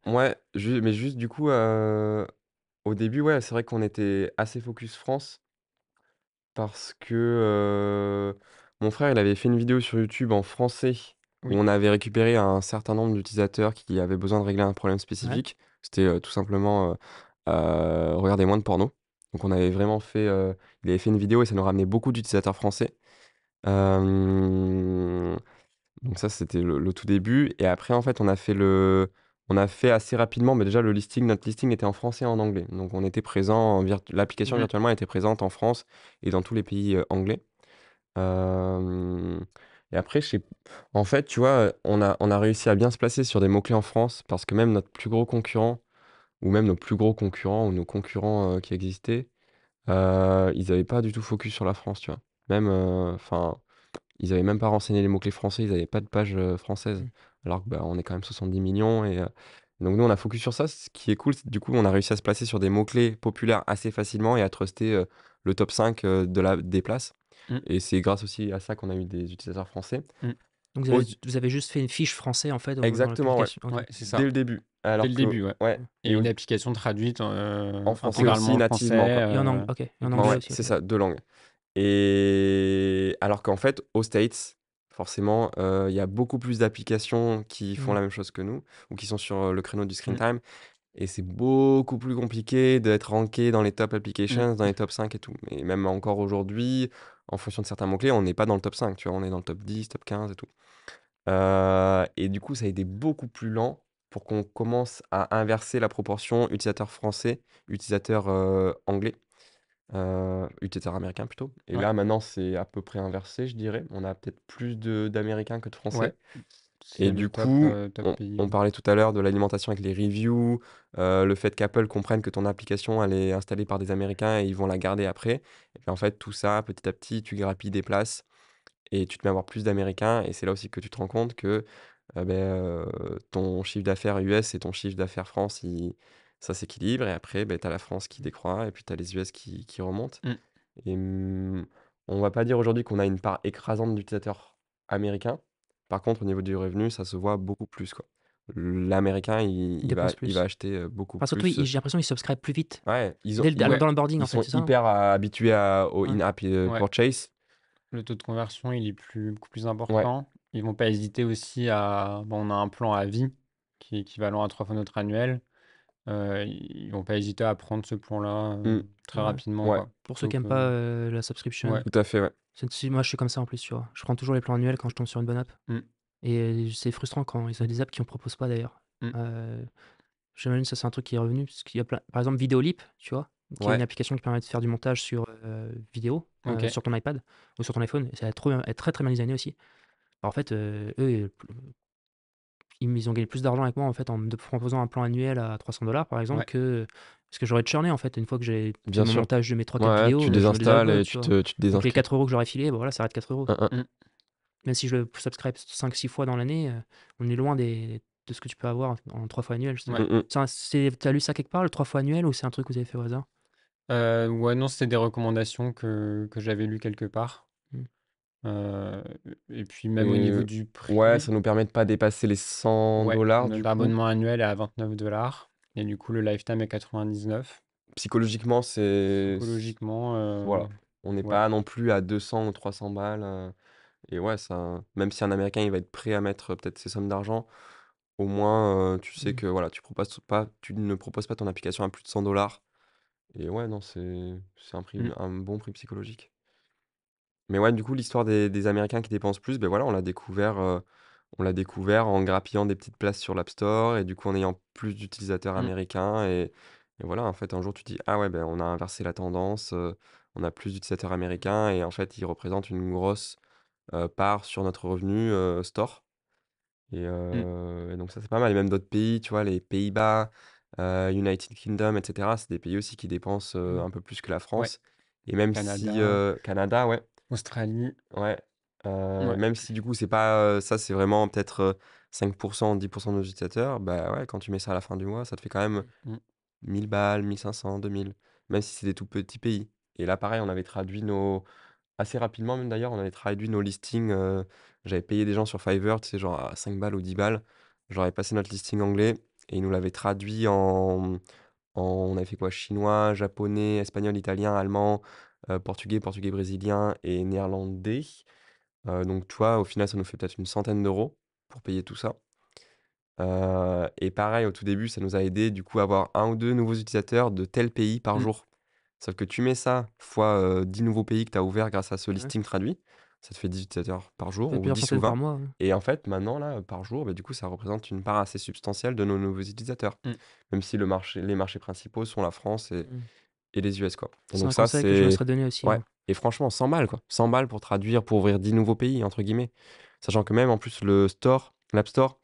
Speaker 3: Ouais, mais juste du coup, au début, ouais, c'est vrai qu'on était assez focus France parce que mon frère, il avait fait une vidéo sur YouTube en français où
Speaker 2: Oui.
Speaker 3: on avait récupéré un certain nombre d'utilisateurs qui avaient besoin de régler un problème
Speaker 1: Ouais.
Speaker 3: spécifique. C'était tout simplement regarder moins de porno. Donc on avait vraiment fait, il avait fait une vidéo et ça nous ramenait beaucoup d'utilisateurs français. Euh, Donc ça, c'était le tout début. Et après, en fait, on a fait assez rapidement, mais déjà, notre listing était en français et en anglais. Donc on était présent, l'application
Speaker 2: Mhm.
Speaker 3: virtuellement était présente en France et dans tous les pays anglais. Euh, Et après, en fait, tu vois, on a réussi à bien se placer sur des mots-clés en France parce que même notre plus gros concurrent, ou même nos plus gros concurrents, ou nos concurrents qui existaient, ils n'avaient pas du tout focus sur la France, tu vois. Même, enfin, ils n'avaient même pas renseigné les mots-clés français, ils n'avaient pas de page française.
Speaker 1: Mm.
Speaker 3: Alors que bah, on est quand même 70 millions. Et donc nous, on a focus sur ça. Ce qui est cool, c'est que du coup, on a réussi à se placer sur des mots-clés populaires assez facilement et à truster le top 5 des places.
Speaker 2: Mm.
Speaker 3: Et c'est grâce aussi à ça qu'on a eu des utilisateurs français.
Speaker 2: Mm.
Speaker 1: Donc
Speaker 3: Au-
Speaker 1: vous avez juste fait une fiche français en fait dans la
Speaker 3: Exactement, ouais.
Speaker 1: publication. Ok.
Speaker 2: Ouais, c'est
Speaker 3: Dès
Speaker 2: ça.
Speaker 3: le début.
Speaker 2: Dès
Speaker 3: Alors
Speaker 2: le
Speaker 3: que,
Speaker 2: début, ouais.
Speaker 3: ouais.
Speaker 2: Et une application traduite
Speaker 3: En français
Speaker 2: intégralement
Speaker 3: aussi,
Speaker 2: en
Speaker 3: nativement,
Speaker 2: français.
Speaker 3: quoi.
Speaker 1: Et en anglais, ok. Et en
Speaker 2: donc,
Speaker 1: anglais
Speaker 3: Ouais,
Speaker 1: aussi.
Speaker 3: c'est
Speaker 1: Ok.
Speaker 3: ça, deux langues. Et alors qu'en fait, aux States, forcément, il y a beaucoup plus d'applications qui font
Speaker 1: Mm.
Speaker 3: la même chose que nous ou qui sont sur le créneau du screen
Speaker 2: Mm.
Speaker 3: time. Et c'est beaucoup plus compliqué d'être ranké dans les top
Speaker 2: Mm.
Speaker 3: applications, dans les top 5 et tout. Et même encore aujourd'hui, en fonction de certains mots-clés, on n'est pas dans le top 5, tu vois, on est dans le top 10, top 15 et tout. Et du coup, ça a été beaucoup plus lent pour qu'on commence à inverser la proportion utilisateur français, utilisateur anglais. Utilisateur américain plutôt. Et
Speaker 2: Ouais.
Speaker 3: là, maintenant, c'est à peu près inversé, je dirais. On a peut-être plus d'Américains que de
Speaker 2: Ouais.
Speaker 3: Français.
Speaker 2: C'est
Speaker 3: Et
Speaker 2: le
Speaker 3: du
Speaker 2: top,
Speaker 3: coup,
Speaker 2: top pays.
Speaker 3: on parlait tout à l'heure de l'alimentation avec les reviews, le fait qu'Apple comprenne que ton application, elle est installée par des Américains et ils vont la garder après. Et puis en fait, tout ça, petit à petit, tu grappilles des places et tu te mets à avoir plus d'Américains. Et c'est là aussi que tu te rends compte que ton chiffre d'affaires US et ton chiffre d'affaires France, ça s'équilibre. Et après, tu as la France qui décroît et puis tu as les US qui remontent.
Speaker 2: Mm.
Speaker 3: Et on va pas dire aujourd'hui qu'on a une part écrasante d'utilisateurs américains. Par contre, au niveau du revenu, ça se voit beaucoup plus, quoi. L'américain,
Speaker 1: Ils
Speaker 3: il va,
Speaker 1: dépensent
Speaker 3: il va
Speaker 1: plus.
Speaker 3: acheter beaucoup
Speaker 1: Enfin, surtout,
Speaker 3: plus.
Speaker 1: j'ai l'impression qu'ils subscribent plus vite.
Speaker 3: Ouais,
Speaker 2: Ouais.
Speaker 1: Dans le boarding,
Speaker 3: ils
Speaker 1: en fait,
Speaker 3: sont
Speaker 1: c'est ça?
Speaker 3: hyper habitués au
Speaker 1: Ouais.
Speaker 3: in-app
Speaker 2: Ouais.
Speaker 3: purchase.
Speaker 2: Le taux de conversion, il est beaucoup plus
Speaker 3: Ouais,
Speaker 2: important. Ils vont pas hésiter aussi à. Bon, on a un plan à vie qui est équivalent à 3 fois notre annuel. Ils vont pas hésiter à prendre ce plan-là
Speaker 3: mm,
Speaker 2: très
Speaker 1: Ouais.
Speaker 2: rapidement,
Speaker 3: ouais,
Speaker 2: quoi.
Speaker 1: Pour ceux
Speaker 2: Plutôt
Speaker 1: qui n'aiment
Speaker 2: que.
Speaker 1: pas la subscription.
Speaker 2: Ouais.
Speaker 3: tout à fait, ouais.
Speaker 1: Moi, je suis comme ça en plus, tu vois. Je prends toujours les plans annuels quand je tombe sur une bonne app.
Speaker 2: Mm.
Speaker 1: Et c'est frustrant quand ils ont des apps qui ne proposent pas d'ailleurs.
Speaker 2: Mm.
Speaker 1: J'imagine que ça, c'est un truc qui est revenu. Parce qu'il y a par exemple, Vidéolip, tu vois, qui est une
Speaker 3: Ouais,
Speaker 1: application qui permet de faire du montage sur vidéo
Speaker 2: Ok.
Speaker 1: sur ton iPad ou sur ton iPhone. Et ça est très très bien designé aussi. Alors, en fait, eux, ils ont gagné plus d'argent avec moi en fait en me proposant un plan annuel à 300 $ par exemple
Speaker 2: Ouais.
Speaker 1: que. Parce que j'aurais churné en fait. Une fois que j'ai fait
Speaker 3: bien
Speaker 1: mon
Speaker 3: sûr.
Speaker 1: montage de mes 3-4
Speaker 3: Ouais, tu
Speaker 1: vidéos, je me
Speaker 3: désinstalles
Speaker 1: désabonne,
Speaker 3: et
Speaker 1: tu vois.
Speaker 3: tu te
Speaker 1: Donc les
Speaker 3: désinscris.
Speaker 1: 4 euros que j'aurais filé, bon, voilà, ça reste 4 euros.
Speaker 3: Hein, hein.
Speaker 2: Mm.
Speaker 1: Même si je le subscribe 5-6 fois dans l'année, on est loin de ce que tu peux avoir en 3 fois annuel.
Speaker 2: Ouais.
Speaker 1: T'as lu ça quelque part, le 3 fois annuel, ou c'est un truc que vous avez fait au hasard?
Speaker 2: Ouais, non, c'était des recommandations que j'avais lues quelque part.
Speaker 1: Mm.
Speaker 2: Euh, et puis même au niveau
Speaker 3: Et
Speaker 2: du
Speaker 3: ouais,
Speaker 2: prix,
Speaker 3: ça nous permet de pas dépasser les 100
Speaker 2: ouais,
Speaker 3: dollars
Speaker 2: notre
Speaker 3: du coup.
Speaker 2: abonnement annuel est à 29 $. Et du coup, le lifetime est 99.
Speaker 3: Psychologiquement,
Speaker 2: Psychologiquement,
Speaker 3: voilà. On n'est
Speaker 2: ouais.
Speaker 3: pas non plus à 200 ou 300 balles. Et ouais, ça, même si un Américain il va être prêt à mettre peut-être ces sommes d'argent, au moins tu sais
Speaker 1: Mm.
Speaker 3: que voilà, tu ne proposes pas ton application à plus de 100 dollars. Et ouais, non, c'est
Speaker 2: Mm.
Speaker 3: un bon prix psychologique. Mais ouais, du coup, l'histoire des Américains qui dépensent plus, ben voilà, on l'a découvert en grappillant des petites places sur l'App Store et du coup en ayant plus d'utilisateurs
Speaker 2: Mm.
Speaker 3: américains. Et voilà, en fait, un jour, tu dis, ah ouais, ben on a inversé la tendance, on a plus d'utilisateurs américains et en fait, ils représentent une grosse part sur notre revenu store.
Speaker 2: Mm.
Speaker 3: Et donc ça, c'est pas mal. Et même d'autres pays, tu vois, les Pays-Bas, United Kingdom, etc., c'est des pays aussi qui dépensent
Speaker 1: Mm.
Speaker 3: un peu plus que la
Speaker 2: Ouais.
Speaker 3: France. Et même si
Speaker 2: Canada,
Speaker 3: Canada, ouais.
Speaker 2: Australie,
Speaker 3: Ouais,
Speaker 2: ouais.
Speaker 3: même si du coup c'est pas, ça c'est vraiment peut-être, 5%, 10% de nos utilisateurs, bah, ouais, quand tu mets ça à la fin du mois, ça te fait quand même
Speaker 2: Mm.
Speaker 3: 1 000 balles, 1 500, 2 000, même si c'est des tout petits pays. Et là pareil, on avait traduit assez rapidement même d'ailleurs, on avait traduit nos listings, j'avais payé des gens sur Fiverr, tu sais, genre à 5 balles ou 10 balles. J'aurais passé notre listing anglais et ils nous l'avaient traduit on avait fait quoi? Chinois, japonais, espagnol, italien, allemand, portugais brésilien et néerlandais. Donc tu vois, au final, ça nous fait peut-être une centaine d'euros pour payer tout ça. Et pareil, au tout début, ça nous a aidé du coup à avoir un ou deux nouveaux utilisateurs de tel pays par
Speaker 2: Mm.
Speaker 3: jour. Sauf que tu mets ça fois 10 nouveaux pays que tu as ouverts grâce à ce
Speaker 1: Ouais.
Speaker 3: listing traduit, ça te fait 10 utilisateurs par jour,
Speaker 1: Peut-être
Speaker 3: ou
Speaker 1: plusieurs
Speaker 3: 10 ou
Speaker 1: centaines par
Speaker 3: 20.
Speaker 1: mois. Ouais.
Speaker 3: Et en fait, maintenant, là, par jour, bah, du coup, ça représente une part assez substantielle de nos nouveaux utilisateurs.
Speaker 2: Mm.
Speaker 3: Même si les marchés principaux sont la France et,
Speaker 1: Mm.
Speaker 3: et les US, quoi. Et
Speaker 1: C'est
Speaker 3: donc
Speaker 1: un
Speaker 3: ça,
Speaker 1: conseil que je me
Speaker 3: c'est...
Speaker 1: serais donné aussi,
Speaker 3: Ouais,
Speaker 1: moi.
Speaker 3: Et franchement, 100 balles, quoi. 100 balles pour traduire, pour ouvrir 10 nouveaux pays, entre guillemets. Sachant que même, en plus, l'App Store,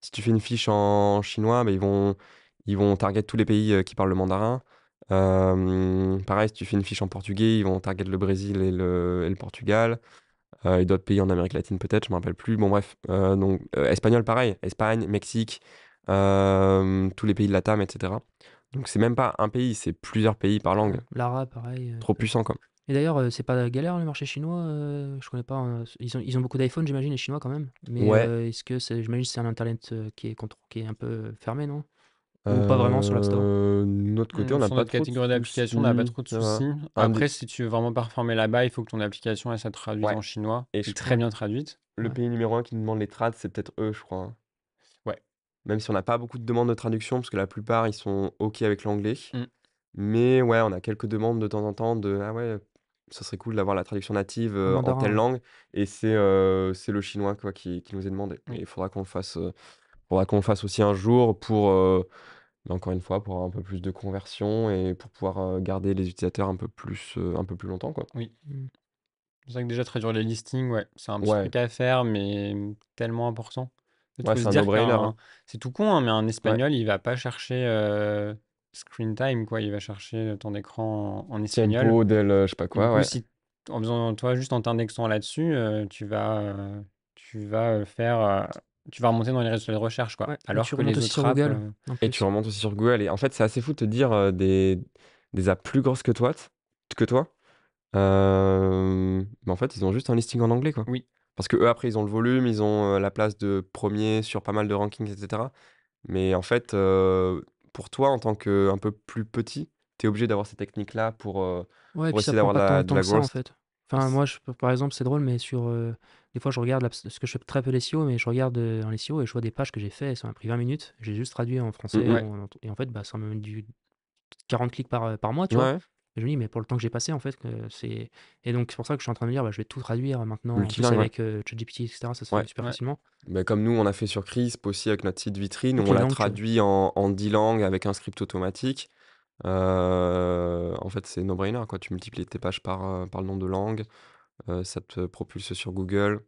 Speaker 3: si tu fais une fiche en chinois, bah, ils vont target tous les pays qui parlent le mandarin. Pareil, si tu fais une fiche en portugais, ils vont target le Brésil et le Portugal. Et d'autres pays en Amérique latine, peut-être, je me rappelle plus. Bon, bref. Donc, espagnol, pareil. Espagne, Mexique, tous les pays de Latam, etc. Donc, c'est même pas un pays, c'est plusieurs pays par langue.
Speaker 1: L'arabe, pareil.
Speaker 3: Trop puissant, quoi.
Speaker 1: Et d'ailleurs, c'est pas galère le marché chinois. Je connais pas. Ils ont beaucoup d'iPhone, j'imagine, les Chinois quand même. Mais
Speaker 3: Ouais.
Speaker 1: est-ce que j'imagine que c'est un internet qui est un peu fermé, non? Ou pas vraiment sur l'App Store?
Speaker 3: De notre côté, on n'a
Speaker 2: Sur
Speaker 3: pas
Speaker 2: notre
Speaker 3: trop de
Speaker 2: catégorie d'application, on n'a pas
Speaker 3: soucis.
Speaker 2: trop de
Speaker 3: Ça va.
Speaker 2: soucis.
Speaker 3: Un des-
Speaker 2: Après, si tu veux vraiment performer là-bas, il faut que ton application elle, soit traduite
Speaker 3: Ouais.
Speaker 2: en chinois
Speaker 3: Et
Speaker 2: et
Speaker 3: je
Speaker 2: très
Speaker 3: crois
Speaker 2: bien traduite.
Speaker 3: le
Speaker 1: Ouais.
Speaker 3: pays numéro un qui nous demande les trades, c'est peut-être eux, je crois, hein.
Speaker 2: Ouais.
Speaker 3: Même si on n'a pas beaucoup de demandes de traduction, parce que la plupart, ils sont OK avec l'anglais.
Speaker 2: Mm.
Speaker 3: Mais ouais, on a quelques demandes de temps en temps de ah ouais, ça serait cool d'avoir la traduction native
Speaker 1: En
Speaker 3: en telle
Speaker 1: mandarin, ouais.
Speaker 3: langue. Et c'est le chinois quoi, qui nous est demandé. Et
Speaker 2: Oui.
Speaker 3: il faudra qu'on le fasse aussi un jour mais encore une fois, pour avoir un peu plus de conversion et pour pouvoir garder les utilisateurs un peu plus longtemps, quoi.
Speaker 2: Oui.
Speaker 1: Mm.
Speaker 2: C'est ça que déjà traduire les listings, ouais, c'est un petit
Speaker 3: Ouais,
Speaker 2: truc à faire, mais tellement important. Il
Speaker 3: ouais,
Speaker 2: faut
Speaker 3: c'est
Speaker 2: se
Speaker 3: un
Speaker 2: dire
Speaker 3: no-brainer, hein.
Speaker 2: c'est tout con, hein, mais un
Speaker 3: Ouais.
Speaker 2: espagnol, il va pas chercher screen time, quoi. Il va chercher ton écran en espagnol.
Speaker 3: Tempo, je sais pas
Speaker 2: Et du
Speaker 3: quoi,
Speaker 2: coup,
Speaker 3: ouais.
Speaker 2: si en faisant, toi, juste en t'indexant là-dessus, tu vas remonter dans les résultats de recherche, quoi.
Speaker 1: Ouais. Et
Speaker 2: Alors
Speaker 1: tu
Speaker 2: que
Speaker 1: remontes
Speaker 2: les
Speaker 1: aussi
Speaker 2: autres
Speaker 1: sur
Speaker 2: apps,
Speaker 1: Google, en
Speaker 3: Et tu
Speaker 1: plus.
Speaker 3: remontes aussi sur Google. Et en fait, c'est assez fou de te dire des apps plus grosses que toi. Mais en fait, ils ont juste un listing en anglais, quoi.
Speaker 2: oui,
Speaker 3: Parce que eux, après, ils ont le volume, ils ont la place de premier sur pas mal de rankings, etc. Mais en fait, pour toi, en tant qu'un peu plus petit, tu es obligé d'avoir ces techniques-là
Speaker 1: Ouais, et
Speaker 3: pour
Speaker 1: puis ça
Speaker 3: essayer
Speaker 1: prend
Speaker 3: d'avoir de
Speaker 1: pas tant de
Speaker 3: la, de
Speaker 1: temps
Speaker 3: la
Speaker 1: que ça, en
Speaker 3: growth.
Speaker 1: fait. Enfin, moi, par exemple, c'est drôle, mais des fois, je regarde, parce que je fais très peu d'SEO, mais je regarde en SEO et je vois des pages que j'ai fait, et ça m'a pris 20 minutes. J'ai juste traduit en français,
Speaker 3: Mm,
Speaker 2: ouais.
Speaker 1: et en fait, bah, ça me met du 40 clics par mois, tu
Speaker 3: mm.
Speaker 1: vois.
Speaker 3: Ouais,
Speaker 1: Et je me dis, mais pour le temps que j'ai passé, en fait, c'est. Et donc, c'est pour ça que je suis en train de me dire, bah, je vais tout traduire maintenant. En plus,
Speaker 3: multilingue, ouais.
Speaker 1: avec ChatGPT, etc., ça se
Speaker 3: Ouais.
Speaker 1: fait super
Speaker 2: Ouais.
Speaker 1: facilement.
Speaker 3: Bah, comme nous, on a fait sur Crisp aussi avec notre site vitrine,
Speaker 1: Toutes
Speaker 3: on
Speaker 1: les
Speaker 3: l'a
Speaker 1: langues,
Speaker 3: traduit en 10 langues avec un script automatique. En fait, c'est no-brainer, quoi. Tu multiplies tes pages par le nombre de langues, ça te propulse sur Google.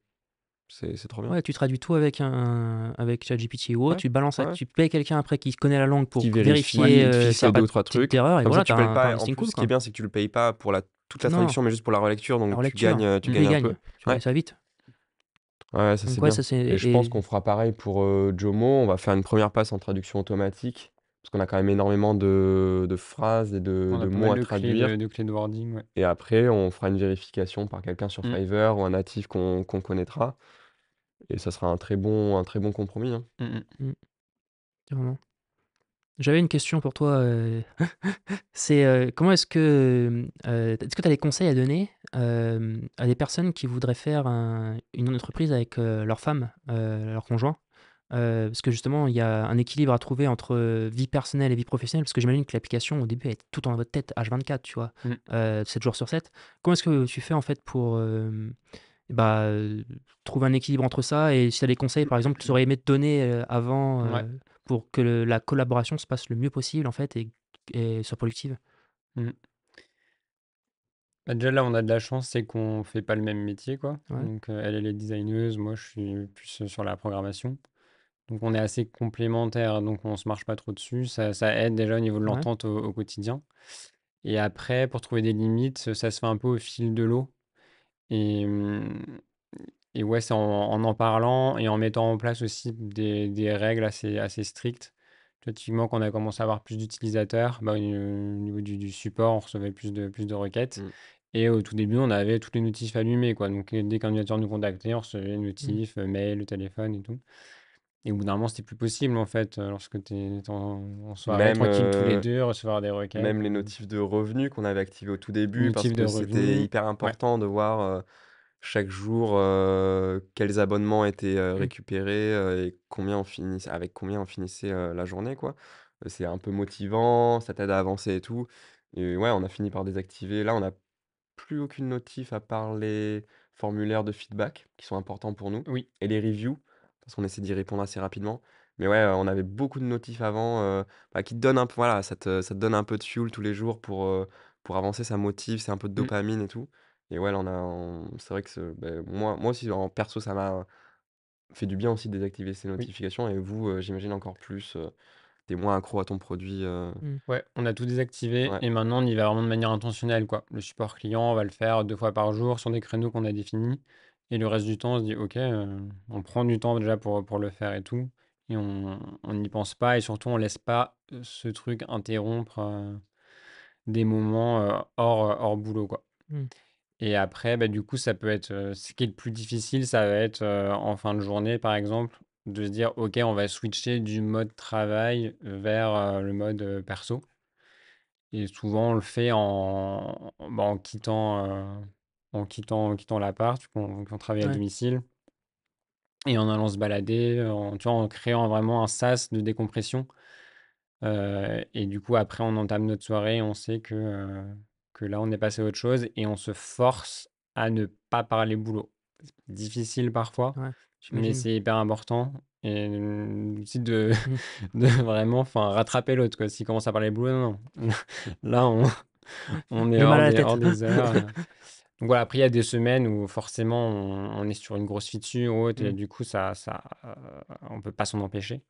Speaker 3: C'est trop bien.
Speaker 1: Ouais, tu traduis tout avec ChatGPT ou autre,
Speaker 3: Ouais,
Speaker 1: tu balances,
Speaker 3: ouais.
Speaker 1: tu payes quelqu'un après qui connaît la langue pour
Speaker 3: Qui
Speaker 1: vérifier
Speaker 3: vérifie, qui
Speaker 1: s'il n'y
Speaker 3: fait
Speaker 1: a
Speaker 3: deux
Speaker 1: pas
Speaker 3: ou
Speaker 1: de
Speaker 3: trois
Speaker 1: petite
Speaker 3: trucs.
Speaker 1: erreur, et
Speaker 3: Comme ça,
Speaker 1: voilà,
Speaker 3: tu
Speaker 1: t'as
Speaker 3: payes
Speaker 1: un
Speaker 3: pas. En
Speaker 1: listing
Speaker 3: plus,
Speaker 1: cool,
Speaker 3: ce qui est
Speaker 1: quoi.
Speaker 3: bien, c'est que tu le payes pas pour toute la
Speaker 1: Non,
Speaker 3: traduction, mais juste pour la relecture.
Speaker 1: la
Speaker 3: Donc,
Speaker 1: relecture,
Speaker 3: tu
Speaker 1: tu
Speaker 3: gagnes un peu.
Speaker 1: dégagnes,
Speaker 3: Ouais,
Speaker 1: ça va vite.
Speaker 3: ouais, ça c'est
Speaker 1: Donc ouais,
Speaker 3: bien.
Speaker 1: ça c'est.
Speaker 3: Et je pense qu'on fera pareil pour Jomo. On va faire une première passe en traduction automatique. Parce qu'on a quand même énormément de phrases et de,
Speaker 2: On a
Speaker 3: de
Speaker 2: pas
Speaker 3: mots
Speaker 2: mal
Speaker 3: à
Speaker 2: de clés
Speaker 3: traduire.
Speaker 2: de clés de wording, ouais.
Speaker 3: Et après, on fera une vérification par quelqu'un sur
Speaker 2: Mm,
Speaker 3: Fiverr ou un natif qu'on connaîtra. Et ça sera un très bon compromis, hein.
Speaker 2: mm, mm.
Speaker 1: Mm, carrément. J'avais une question pour toi. C'est comment est-ce que tu as des conseils à donner à des personnes qui voudraient faire une entreprise avec leur femme, leur conjoint? Parce que justement, il y a un équilibre à trouver entre vie personnelle et vie professionnelle. Parce que j'imagine que l'application, au début, elle est tout dans votre tête, H24, tu vois,
Speaker 2: Mm.
Speaker 1: 7 jours sur 7. Comment est-ce que tu fais en fait pour bah, trouver un équilibre entre ça? Et si tu as des conseils, par exemple, tu aurais aimé te donner avant
Speaker 2: Ouais.
Speaker 1: pour que la collaboration se passe le mieux possible en fait et soit productive?
Speaker 2: Mm. Bah, déjà là, on a de la chance, c'est qu'on fait pas le même métier, quoi.
Speaker 1: Ouais,
Speaker 2: Donc elle est designeuse, moi je suis plus sur la programmation. Donc on est assez complémentaires, donc on se marche pas trop dessus. Ça aide déjà au niveau de
Speaker 1: ouais,
Speaker 2: l'entente au quotidien. Et après, pour trouver des limites, ça se fait un peu au fil de l'eau. Et, et ouais, c'est en parlant et en mettant en place aussi des règles assez strictes. Tu vois, typiquement, quand on a commencé à avoir plus d'utilisateurs, bah, au niveau du support, on recevait plus de requêtes.
Speaker 3: Mm.
Speaker 2: Et au tout début, on avait toutes les notifs allumées, quoi. Donc, dès qu'un utilisateur nous contactait, on recevait les
Speaker 1: mmh,
Speaker 2: notifs, mail, téléphone et tout. Et au bout d'un moment, c'était plus possible, en fait, lorsque tu es en soirée,
Speaker 3: Même,
Speaker 2: tranquille tous les deux, recevoir des requêtes.
Speaker 3: même les notifs de revenus qu'on avait activés au tout début parce
Speaker 2: Notifs de
Speaker 3: que c'était
Speaker 2: revenus.
Speaker 3: hyper
Speaker 2: Ouais.
Speaker 3: important de voir chaque jour quels abonnements étaient
Speaker 1: mmh,
Speaker 3: récupérés et avec combien on finissait la journée, quoi. C'est un peu motivant, ça t'aide à avancer et tout. Et ouais, on a fini par désactiver. Là, on n'a plus aucune notif à part les formulaires de feedback qui sont importants pour nous
Speaker 2: Oui.
Speaker 3: et les reviews parce qu'on essaie d'y répondre assez rapidement. Mais ouais, on avait beaucoup de notifs avant qui te donnent un peu, voilà, ça te donne un peu de fuel tous les jours pour avancer, ça motive, c'est un peu de
Speaker 2: Mm.
Speaker 3: dopamine et tout. Et ouais, là, c'est vrai que moi aussi, en perso, ça m'a fait du bien aussi de désactiver ces
Speaker 2: Oui.
Speaker 3: notifications. Et vous, j'imagine encore plus, tu moins accro à ton produit.
Speaker 1: Mmh.
Speaker 2: Ouais, on a tout désactivé
Speaker 3: Ouais.
Speaker 2: et maintenant on y va vraiment de manière intentionnelle, quoi. Le support client, on va le faire 2 fois par jour sur des créneaux qu'on a définis et le reste du temps, on se dit: «OK, on prend du temps déjà pour le faire et tout» et on n'y pense pas et surtout on laisse pas, ce truc interrompre, des moments, hors boulot, quoi.
Speaker 1: Mmh.
Speaker 2: Et après, bah, du coup, ça peut être, ce qui est le plus difficile, ça va être, en fin de journée, par exemple, de se dire: «OK, on va switcher du mode travail vers, le mode, perso». Et souvent, on le fait en quittant l'appart, vu qu'on travaille à
Speaker 1: Ouais,
Speaker 2: domicile et en allant se balader, en créant vraiment un sas de décompression. Et du coup, après, on entame notre soirée, on sait que là, on est passé à autre chose et on se force à ne pas parler boulot. C'est difficile parfois,
Speaker 1: ouais,
Speaker 2: mais
Speaker 1: j'imagine.
Speaker 2: c'est hyper important et aussi de
Speaker 1: Mmh.
Speaker 2: de vraiment, enfin, rattraper l'autre, quoi. S'il commence à parler boulot, non, non. Là, on est
Speaker 1: J'ai mal
Speaker 2: hors
Speaker 1: à la
Speaker 2: des
Speaker 1: tête.
Speaker 2: hors des heures, donc voilà, après il y a des semaines où forcément on est sur une grosse feature ou autre et
Speaker 1: Mmh.
Speaker 2: du coup on peut pas s'en empêcher.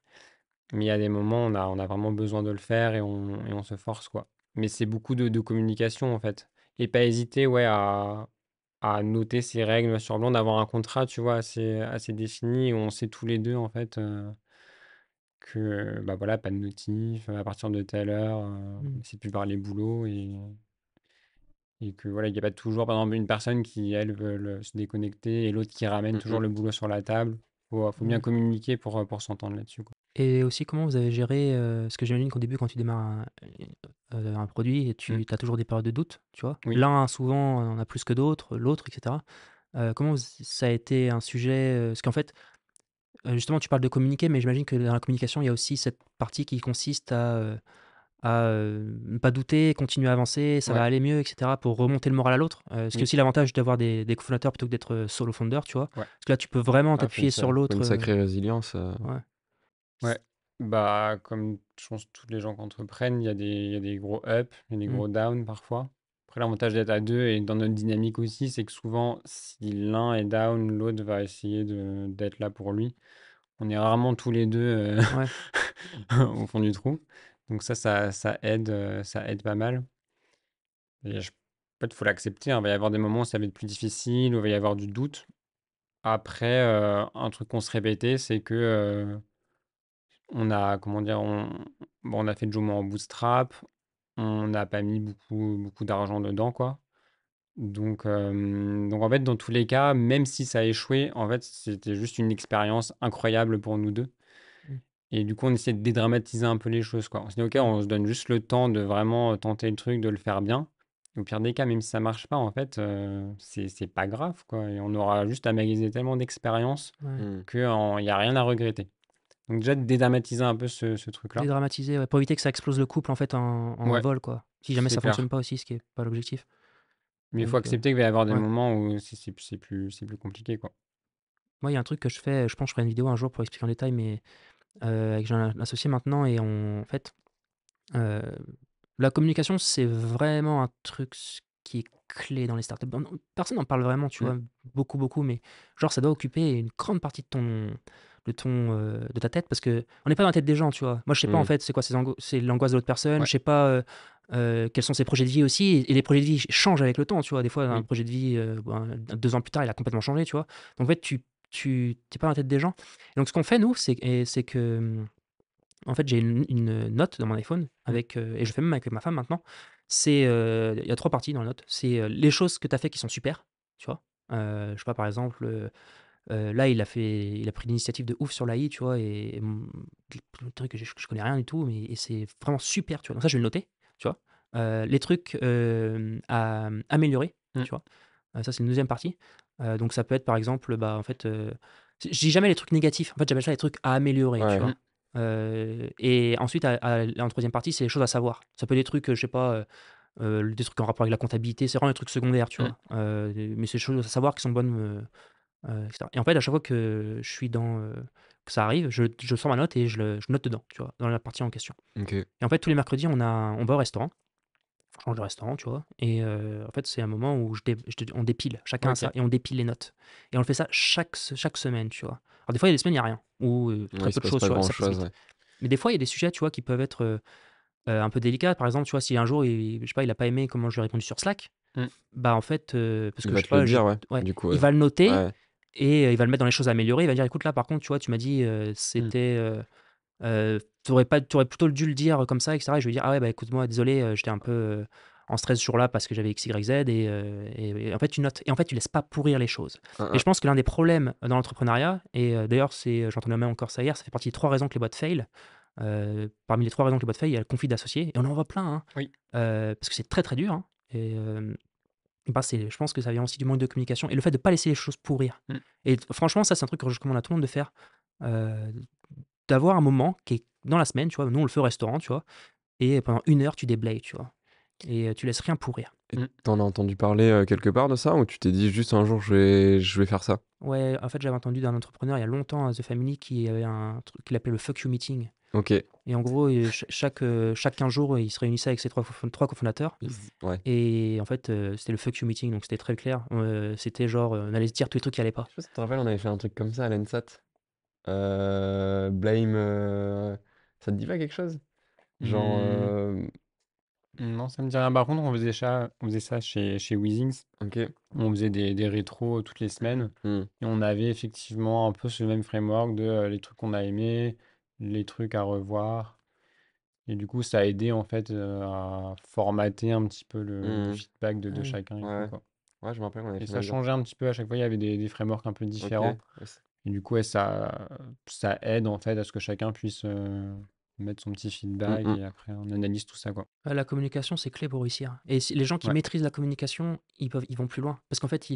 Speaker 2: Mais il y a des moments, on a vraiment besoin de le faire et on se force, quoi. Mais c'est beaucoup de communication, en fait. Et pas hésiter, ouais, à noter ses règles noir sur blanc, d'avoir un contrat, tu vois, assez défini, où on sait tous les 2 en fait, que, bah, voilà, pas de notif, à partir de telle heure,
Speaker 1: Mmh.
Speaker 2: c'est plus parler boulot et que, voilà, il y a pas toujours, par exemple, une personne qui, elle, veut se déconnecter et l'autre qui ramène
Speaker 3: Mmh
Speaker 2: toujours
Speaker 3: mh.
Speaker 2: le boulot sur la table. Faut bien
Speaker 1: Ouais.
Speaker 2: communiquer pour s'entendre là-dessus, quoi.
Speaker 1: Et aussi, comment vous avez géré, parce que j'imagine qu'au début, quand tu démarres un produit,
Speaker 2: Mmh.
Speaker 1: tu as toujours des périodes de doute, tu vois?
Speaker 2: Oui.
Speaker 1: L'un, souvent, en a plus que d'autres, l'autre, et cetera. Comment ça a été un sujet, parce qu'en fait, justement, tu parles de communiquer, mais j'imagine que dans la communication, il y a aussi cette partie qui consiste à ne pas douter, continuer à avancer, ça va
Speaker 2: Ouais.
Speaker 1: aller mieux, et cetera, pour remonter le moral à l'autre. Ce qui est
Speaker 2: Oui.
Speaker 1: aussi l'avantage d'avoir des cofondateurs plutôt que d'être, solo founder, tu vois?
Speaker 2: Ouais.
Speaker 1: Parce que là, tu peux vraiment
Speaker 3: Ah,
Speaker 1: t'appuyer sur
Speaker 3: faut une
Speaker 1: l'autre,
Speaker 3: sacrée résilience.
Speaker 1: ouais.
Speaker 2: Ouais, bah, comme je pense tous les gens qui entreprennent, il y a des gros ups, il y a des
Speaker 1: Mmh.
Speaker 2: gros downs parfois. Après, l'avantage d'être à deux et dans notre dynamique aussi, c'est que souvent, si l'un est down, l'autre va essayer d'être là pour lui. On est rarement tous les deux
Speaker 1: Ouais.
Speaker 2: au fond du trou. Donc ça aide pas mal. Et en fait, il faut l'accepter, hein. Il va y avoir des moments où ça va être plus difficile, où il va y avoir du doute. Après, un truc qu'on se répétait, c'est que on a, comment dire, on a fait Jomo en bootstrap, on n'a pas mis beaucoup, beaucoup d'argent dedans, quoi. Donc en fait, dans tous les cas, même si ça a échoué, en fait, c'était juste une expérience incroyable pour nous deux.
Speaker 1: Mmh.
Speaker 2: Et du coup, on essaie de dédramatiser un peu les choses, quoi. On s'est dit, OK,
Speaker 1: Ouais.
Speaker 2: on se donne juste le temps de vraiment tenter le truc, de le faire bien. Au pire des cas, même si ça marche pas, en fait, c'est pas grave, quoi. Et on aura juste à magasiner tellement d'expérience
Speaker 1: Ouais.
Speaker 3: Mmh.
Speaker 2: qu'il n'y a rien à regretter. Donc déjà, de dédramatiser un peu ce truc-là.
Speaker 1: Dédramatiser, ouais, pour éviter que ça explose le couple, en fait, en
Speaker 2: Ouais,
Speaker 1: vol, quoi. Si jamais
Speaker 2: c'est
Speaker 1: ça fonctionne
Speaker 2: clair.
Speaker 1: pas aussi, ce qui est pas l'objectif.
Speaker 2: Mais il faut
Speaker 1: Donc
Speaker 2: accepter qu'il va y avoir des
Speaker 1: ouais.
Speaker 2: moments où c'est plus compliqué, quoi.
Speaker 1: Moi, il y a un truc que je fais, je pense que je ferai une vidéo un jour pour expliquer en détail, mais avec j'ai un associé maintenant et en fait, heu, la communication, c'est vraiment un truc qui est clé dans les startups. Personne n'en parle vraiment, tu
Speaker 2: Mmh.
Speaker 1: vois? Beaucoup, beaucoup, mais genre ça doit occuper une grande partie de ta tête parce qu'on n'est pas dans la tête des gens, tu vois? Moi, je sais pas, en
Speaker 3: Mmh.
Speaker 1: fait, c'est quoi c'est l'angoisse de l'autre personne.
Speaker 2: Ouais,
Speaker 1: Je sais pas, quels sont ses projets de vie aussi et les projets de vie changent avec le temps, tu vois? Des fois, un
Speaker 2: oui.
Speaker 1: projet de vie, 2 ans plus tard, il a complètement changé, tu vois? Donc en fait, tu es pas dans la tête des gens. Donc ce qu'on fait nous, c'est que, en fait, j'ai une note dans mon iPhone
Speaker 2: Mmh.
Speaker 1: avec, et je fais même avec ma femme maintenant. C'est, il y a 3 parties dans la note. C'est, les choses que tu as fait qui sont super, tu vois? Je sais pas, par exemple, là, il a pris l'initiative de ouf sur l'AI, tu vois? Et le truc que je connais rien du tout, mais et c'est vraiment super, tu vois? Donc ça, je vais le noter, tu vois? Les trucs, à améliorer,
Speaker 2: Mmh.
Speaker 1: tu vois? Ça, c'est une deuxième partie. Donc ça peut être, par exemple, bah, en fait, je dis jamais les trucs négatifs. En fait, j'appelle ça les trucs à améliorer, tu
Speaker 3: Ouais.
Speaker 2: Mmh.
Speaker 1: vois? Et ensuite, en 3e partie, c'est les choses à savoir. Ça peut être des trucs, je sais pas, des trucs en rapport avec la comptabilité, c'est vraiment des trucs secondaires, tu
Speaker 2: Mmh.
Speaker 1: vois? Mais c'est des choses à savoir qui sont bonnes, et cetera. Et en fait, à chaque fois que je suis que ça arrive, je sors ma note et je note dedans, tu vois? Dans la partie en question.
Speaker 3: OK.
Speaker 1: Et en fait, tous les mercredis, on va au restaurant change de restaurant, tu vois. Et en fait, c'est un moment où on dépile, chacun a
Speaker 2: Ok.
Speaker 1: ça, et on dépile les notes. Et on le fait ça chaque semaine, tu vois. Alors des fois, il y a des semaines, il n'y a rien, ou
Speaker 3: Ouais,
Speaker 1: très
Speaker 3: il se
Speaker 1: peu de
Speaker 3: passe
Speaker 1: choses,
Speaker 3: pas
Speaker 1: tu vois, ça passe
Speaker 3: grand-chose,
Speaker 1: vite.
Speaker 3: ouais.
Speaker 1: Mais des fois, il y a des sujets, tu vois, qui peuvent être un peu délicats. Par exemple, tu vois, si un jour, je sais pas, il a pas aimé comment je lui ai répondu sur Slack,
Speaker 2: Mm.
Speaker 1: bah en fait, parce
Speaker 3: Il
Speaker 1: que
Speaker 3: va
Speaker 1: je sais
Speaker 3: te le
Speaker 1: pas,
Speaker 3: dire, ouais,
Speaker 1: ouais,
Speaker 3: du coup,
Speaker 1: il
Speaker 3: ouais.
Speaker 1: va le noter
Speaker 3: Ouais.
Speaker 1: et il va le mettre dans les choses à améliorer. Il va dire, écoute, là, par contre, tu vois, tu m'as dit,
Speaker 2: Mm.
Speaker 1: c'était, t'aurais plutôt dû le dire comme ça, etc. Et je vais dire, ah ouais, bah écoute-moi, désolé, j'étais un peu en stress ce jour-là parce que j'avais X, Y, Z. Et en fait, tu notes. Et en fait, tu laisses pas pourrir les choses.
Speaker 3: Hein,
Speaker 1: Et
Speaker 3: hein.
Speaker 1: je pense que l'un des problèmes dans l'entrepreneuriat, et d'ailleurs, j'entendais même encore ça hier, ça fait partie des 3 raisons que les boîtes fail. Parmi les 3 raisons que les boîtes fail, il y a le conflit d'associés. Et on en voit plein, hein.
Speaker 2: Oui.
Speaker 1: Parce que c'est très très dur, hein. Et bah, je pense que ça vient aussi du manque de communication et le fait de ne pas laisser les choses pourrir.
Speaker 2: Mm.
Speaker 1: Et franchement, ça, c'est un truc que je recommande à tout le monde de faire. euh, D'avoir un moment qui est dans la semaine, tu vois. Nous, on le fait au restaurant, tu vois. Et pendant 1 heure, tu déblayes, tu vois. Et tu laisses rien pourrir.
Speaker 3: Et
Speaker 2: Mm.
Speaker 3: t'en as entendu parler quelque part de ça ou tu t'es dit juste un jour je vais faire ça?
Speaker 1: Ouais, en fait, j'avais entendu d'un entrepreneur il y a longtemps à The Family qui avait un truc qu'il appelait le fuck you meeting.
Speaker 3: Ok.
Speaker 1: Et en gros, chaque 15 jours, il se réunissait avec ses trois cofondateurs.
Speaker 3: Ouais.
Speaker 1: Et en fait, c'était le fuck you meeting, donc c'était très clair. C'était genre, on allait se dire tous les trucs qui allaient pas.
Speaker 3: Je sais pas si tu te rappelles, on avait fait un truc comme ça à l'ENSAT. Blame. Ça te dit pas quelque chose? Genre.
Speaker 2: Mm. Non, ça me dit rien. Par contre, on faisait ça chez Weezings.
Speaker 3: Ok.
Speaker 2: On faisait des rétros toutes les semaines.
Speaker 3: Hmm.
Speaker 2: Et on avait effectivement un peu ce même framework de les trucs qu'on a aimés, les trucs à revoir. Et du coup, ça a aidé en fait à formater un petit peu le
Speaker 3: Hmm.
Speaker 2: feedback de
Speaker 1: Ouais.
Speaker 2: chacun et tout,
Speaker 3: Ouais.
Speaker 2: quoi.
Speaker 3: Ouais, je me rappelle, on avait
Speaker 2: Et
Speaker 3: fait
Speaker 2: ça
Speaker 3: même ça.
Speaker 2: changeait un petit peu à chaque fois. Il y avait des frameworks un peu
Speaker 3: Ok.
Speaker 2: différents.
Speaker 3: Ouais,
Speaker 2: Et du coup, ouais, ça aide en fait à ce que chacun puisse mettre son petit
Speaker 3: hmm,
Speaker 2: feedback
Speaker 3: hmm.
Speaker 2: et après on analyse tout ça, quoi.
Speaker 1: La communication, c'est clé pour réussir. Et les gens qui
Speaker 2: Ouais.
Speaker 1: maîtrisent la communication, ils vont plus loin. Parce qu'en fait,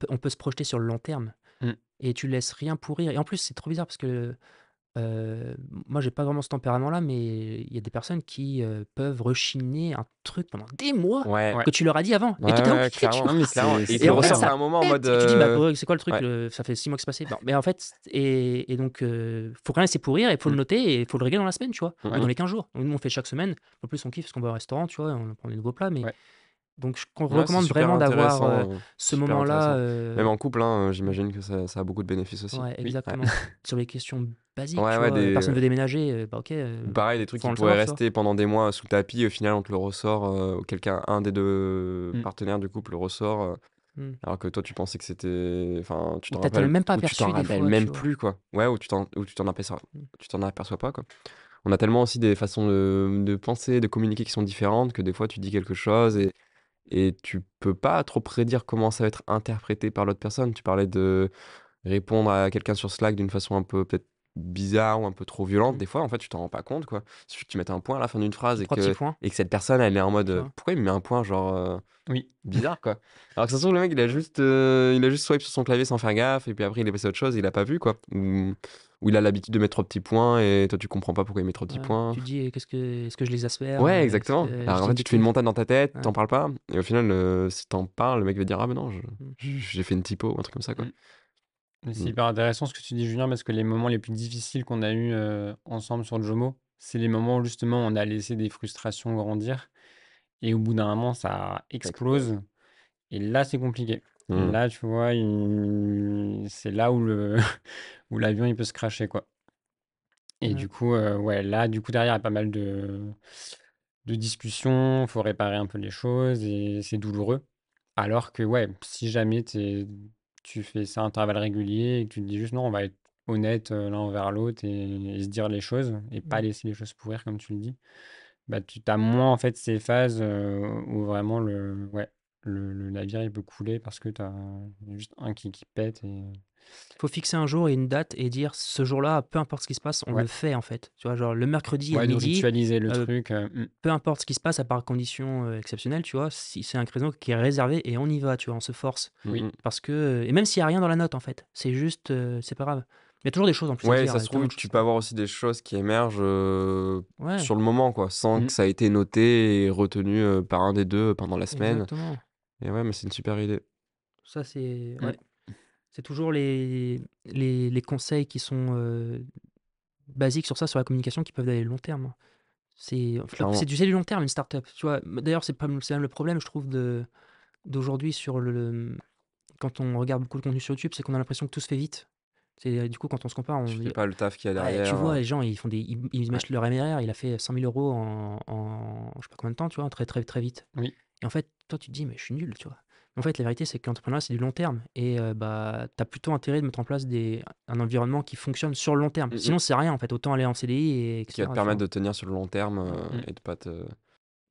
Speaker 1: on peut se projeter sur le long terme.
Speaker 2: Mm.
Speaker 1: Et tu laisses rien pourrir. Et en plus, c'est trop bizarre parce que moi, j'ai pas vraiment ce tempérament-là, mais il y a des personnes qui peuvent rechigner un truc pendant des mois
Speaker 3: Ouais.
Speaker 2: Ouais.
Speaker 1: que tu leur as dit avant.
Speaker 3: Ouais,
Speaker 1: Et toi, t'as
Speaker 3: ouais,
Speaker 1: oublié, tu
Speaker 3: clairement.
Speaker 2: Non, mais
Speaker 1: vois.
Speaker 3: Clairement. Et
Speaker 2: c'est
Speaker 3: ils te
Speaker 1: Et
Speaker 3: le
Speaker 1: en fait,
Speaker 2: vrai,
Speaker 3: ressortent
Speaker 2: hein.
Speaker 3: à
Speaker 1: ça
Speaker 3: un moment en mode.
Speaker 1: pète. Et tu dis, bah, c'est quoi le truc
Speaker 3: Ouais.
Speaker 1: ça fait 6 mois que c'est passé. Bon, mais en fait, et donc, faut rien laisser pourrir, il faut le
Speaker 2: Mm.
Speaker 1: noter et il faut le régler dans la semaine, tu vois,
Speaker 3: Hmm,
Speaker 1: ou
Speaker 2: Ouais.
Speaker 1: dans
Speaker 3: hmm.
Speaker 1: les 15 jours. Donc, nous, on fait chaque semaine. En plus, on kiffe parce qu'on va au restaurant, tu vois, on prend des nouveaux plats. Mais
Speaker 2: Ouais.
Speaker 1: donc, je
Speaker 3: Ouais, c'est
Speaker 1: recommande
Speaker 3: super
Speaker 1: vraiment d'avoir
Speaker 3: intéressant.
Speaker 1: ce
Speaker 3: Super
Speaker 1: moment-là.
Speaker 3: intéressant. Même en couple, hein, j'imagine que ça a beaucoup de bénéfices aussi.
Speaker 1: Ouais,
Speaker 2: Oui.
Speaker 3: Ouais.
Speaker 1: exactement. Sur les questions basiques,
Speaker 3: Ouais,
Speaker 1: tu
Speaker 3: ouais,
Speaker 1: vois, personne veut déménager, bah ok,
Speaker 3: ou pareil, des trucs
Speaker 1: faut
Speaker 3: qui
Speaker 1: le
Speaker 3: pourraient
Speaker 1: savoir, tu vois.
Speaker 3: rester pendant des mois sous le tapis, au final, on te le ressort, ou un des deux
Speaker 2: Mm.
Speaker 3: partenaires du couple le ressort,
Speaker 1: Hmm.
Speaker 3: alors que toi, tu pensais que c'était, enfin,
Speaker 1: Ou peut-être t'as même pas
Speaker 3: ou tu t'en
Speaker 1: aperçu des
Speaker 3: rappelles
Speaker 1: fois, tu
Speaker 3: même
Speaker 1: vois.
Speaker 3: plus, quoi. Ouais, ou
Speaker 1: Hmm.
Speaker 3: tu t'en aperçois pas, quoi. On a tellement aussi des façons de penser, de communiquer qui sont différentes que des fois, tu dis quelque chose et tu peux pas trop prédire comment ça va être interprété par l'autre personne. Tu parlais de répondre à quelqu'un sur Slack d'une façon un peu peut-être bizarre ou un peu trop violente.
Speaker 1: Hmm.
Speaker 3: Des fois, en fait, tu t'en rends pas compte, quoi. Il suffit que tu mettes un point à la fin d'une phrase
Speaker 1: Trois petits points,
Speaker 3: et que cette personne, elle est en mode
Speaker 1: tu vois.
Speaker 3: pourquoi il me met un point, genre
Speaker 2: Oui.
Speaker 3: bizarre, quoi. Alors que ça se trouve, le mec, il a juste swipe sur son clavier sans faire gaffe et puis après, il est passé à autre chose et il a pas vu, quoi. Ou il a l'habitude de mettre 3 petits points et toi, tu comprends pas pourquoi il met 3 petits
Speaker 1: Ouais.
Speaker 3: points.
Speaker 1: Tu te dis, est-ce que je l'exaspère,
Speaker 3: Ouais,
Speaker 1: est-ce
Speaker 3: exactement.
Speaker 1: que je
Speaker 3: Alors en
Speaker 1: dis
Speaker 3: fait,
Speaker 1: une
Speaker 3: tu te fais une
Speaker 1: bêtise.
Speaker 3: montagne dans ta tête,
Speaker 1: Ouais.
Speaker 3: t'en parles pas. Et au final, si t'en parles, le mec va dire ah, ben non,
Speaker 1: Hmm.
Speaker 3: j'ai fait une typo ou un truc comme ça, quoi.
Speaker 2: Mm. Mais c'est
Speaker 3: Mm.
Speaker 2: hyper intéressant ce que tu dis, Julien, parce que les moments les plus difficiles qu'on a eus ensemble sur Jomo, c'est les moments où justement on a laissé des frustrations grandir et au bout d'un moment ça
Speaker 3: Ça explose.
Speaker 2: explose et là c'est compliqué.
Speaker 3: Mm.
Speaker 2: Là, tu vois, c'est là où où l'avion il peut se crasher, quoi. Et
Speaker 1: Ouais.
Speaker 2: du coup, ouais, là, du coup, derrière, il y a pas mal de discussions, faut réparer un peu les choses et c'est douloureux. Alors que, ouais, si jamais tu fais ça à intervalles réguliers et que tu te dis juste non, on va être honnête l'un envers l'autre et se dire les choses et pas
Speaker 1: Hmm.
Speaker 2: laisser les choses pourrir, comme tu le dis, bah, tu as moins en fait ces phases où vraiment ouais, le navire il peut couler parce que tu as juste un qui pète et
Speaker 1: Faut fixer un jour et une date et dire ce jour-là, peu importe ce qui se passe, on
Speaker 2: ouais,
Speaker 1: le fait en fait. Tu vois, genre le mercredi à
Speaker 2: ouais, de
Speaker 1: midi,
Speaker 2: ritualiser le
Speaker 1: euh,
Speaker 2: truc.
Speaker 1: peu importe ce qui se passe, à part conditions exceptionnelles, tu vois, si c'est un créneau qui est réservé et on y va, tu vois, on se force.
Speaker 2: Oui,
Speaker 3: Mm, mm.
Speaker 1: Parce que, et même s'il n'y a rien dans la note en fait, c'est juste, c'est pas grave. Il y a toujours des choses en plus à
Speaker 3: Ouais,
Speaker 1: dire,
Speaker 3: ça
Speaker 1: il y
Speaker 3: se
Speaker 1: a tellement
Speaker 3: trouve,
Speaker 1: de choses
Speaker 3: tu
Speaker 1: à
Speaker 3: peux
Speaker 1: dire.
Speaker 3: avoir aussi des choses qui émergent
Speaker 1: Ouais,
Speaker 3: sur le moment, quoi, sans
Speaker 2: mm,
Speaker 3: que ça ait été noté et retenu par un des deux pendant la semaine.
Speaker 1: exactement.
Speaker 3: Et ouais, mais c'est une super idée.
Speaker 1: Ça, c'est
Speaker 2: mm.
Speaker 1: ouais. C'est toujours les conseils qui sont basiques sur ça, sur la communication, qui peuvent aller long terme, hein.
Speaker 3: clairement.
Speaker 1: C'est du long terme, une startup, tu vois. D'ailleurs, c'est même le problème, je trouve, d'aujourd'hui quand on regarde beaucoup de contenu sur YouTube, c'est qu'on a l'impression que tout se fait vite. Du coup, quand on se compare,
Speaker 3: Tu fais pas le taf qu'il y a
Speaker 1: ouais, tu
Speaker 3: derrière.
Speaker 1: vois, les gens, ils
Speaker 3: Ouais.
Speaker 1: mettent leur MRR, il a fait 100 000 euros en je sais pas combien de temps, tu vois, très, très, très vite.
Speaker 2: Oui.
Speaker 1: Et en fait, toi, tu te dis, mais je suis nul, tu vois. En fait, la vérité, c'est que l'entrepreneuriat, c'est du long terme. Et bah, tu as plutôt intérêt de mettre en place un environnement qui fonctionne sur le long terme.
Speaker 3: Mm, mm.
Speaker 1: Sinon, c'est rien, en fait. Autant aller en CDI, et
Speaker 3: Qui va
Speaker 1: etc.
Speaker 3: te
Speaker 1: Tu
Speaker 3: permettre
Speaker 1: vois.
Speaker 3: de tenir sur le long terme
Speaker 2: Mm.
Speaker 3: et de pas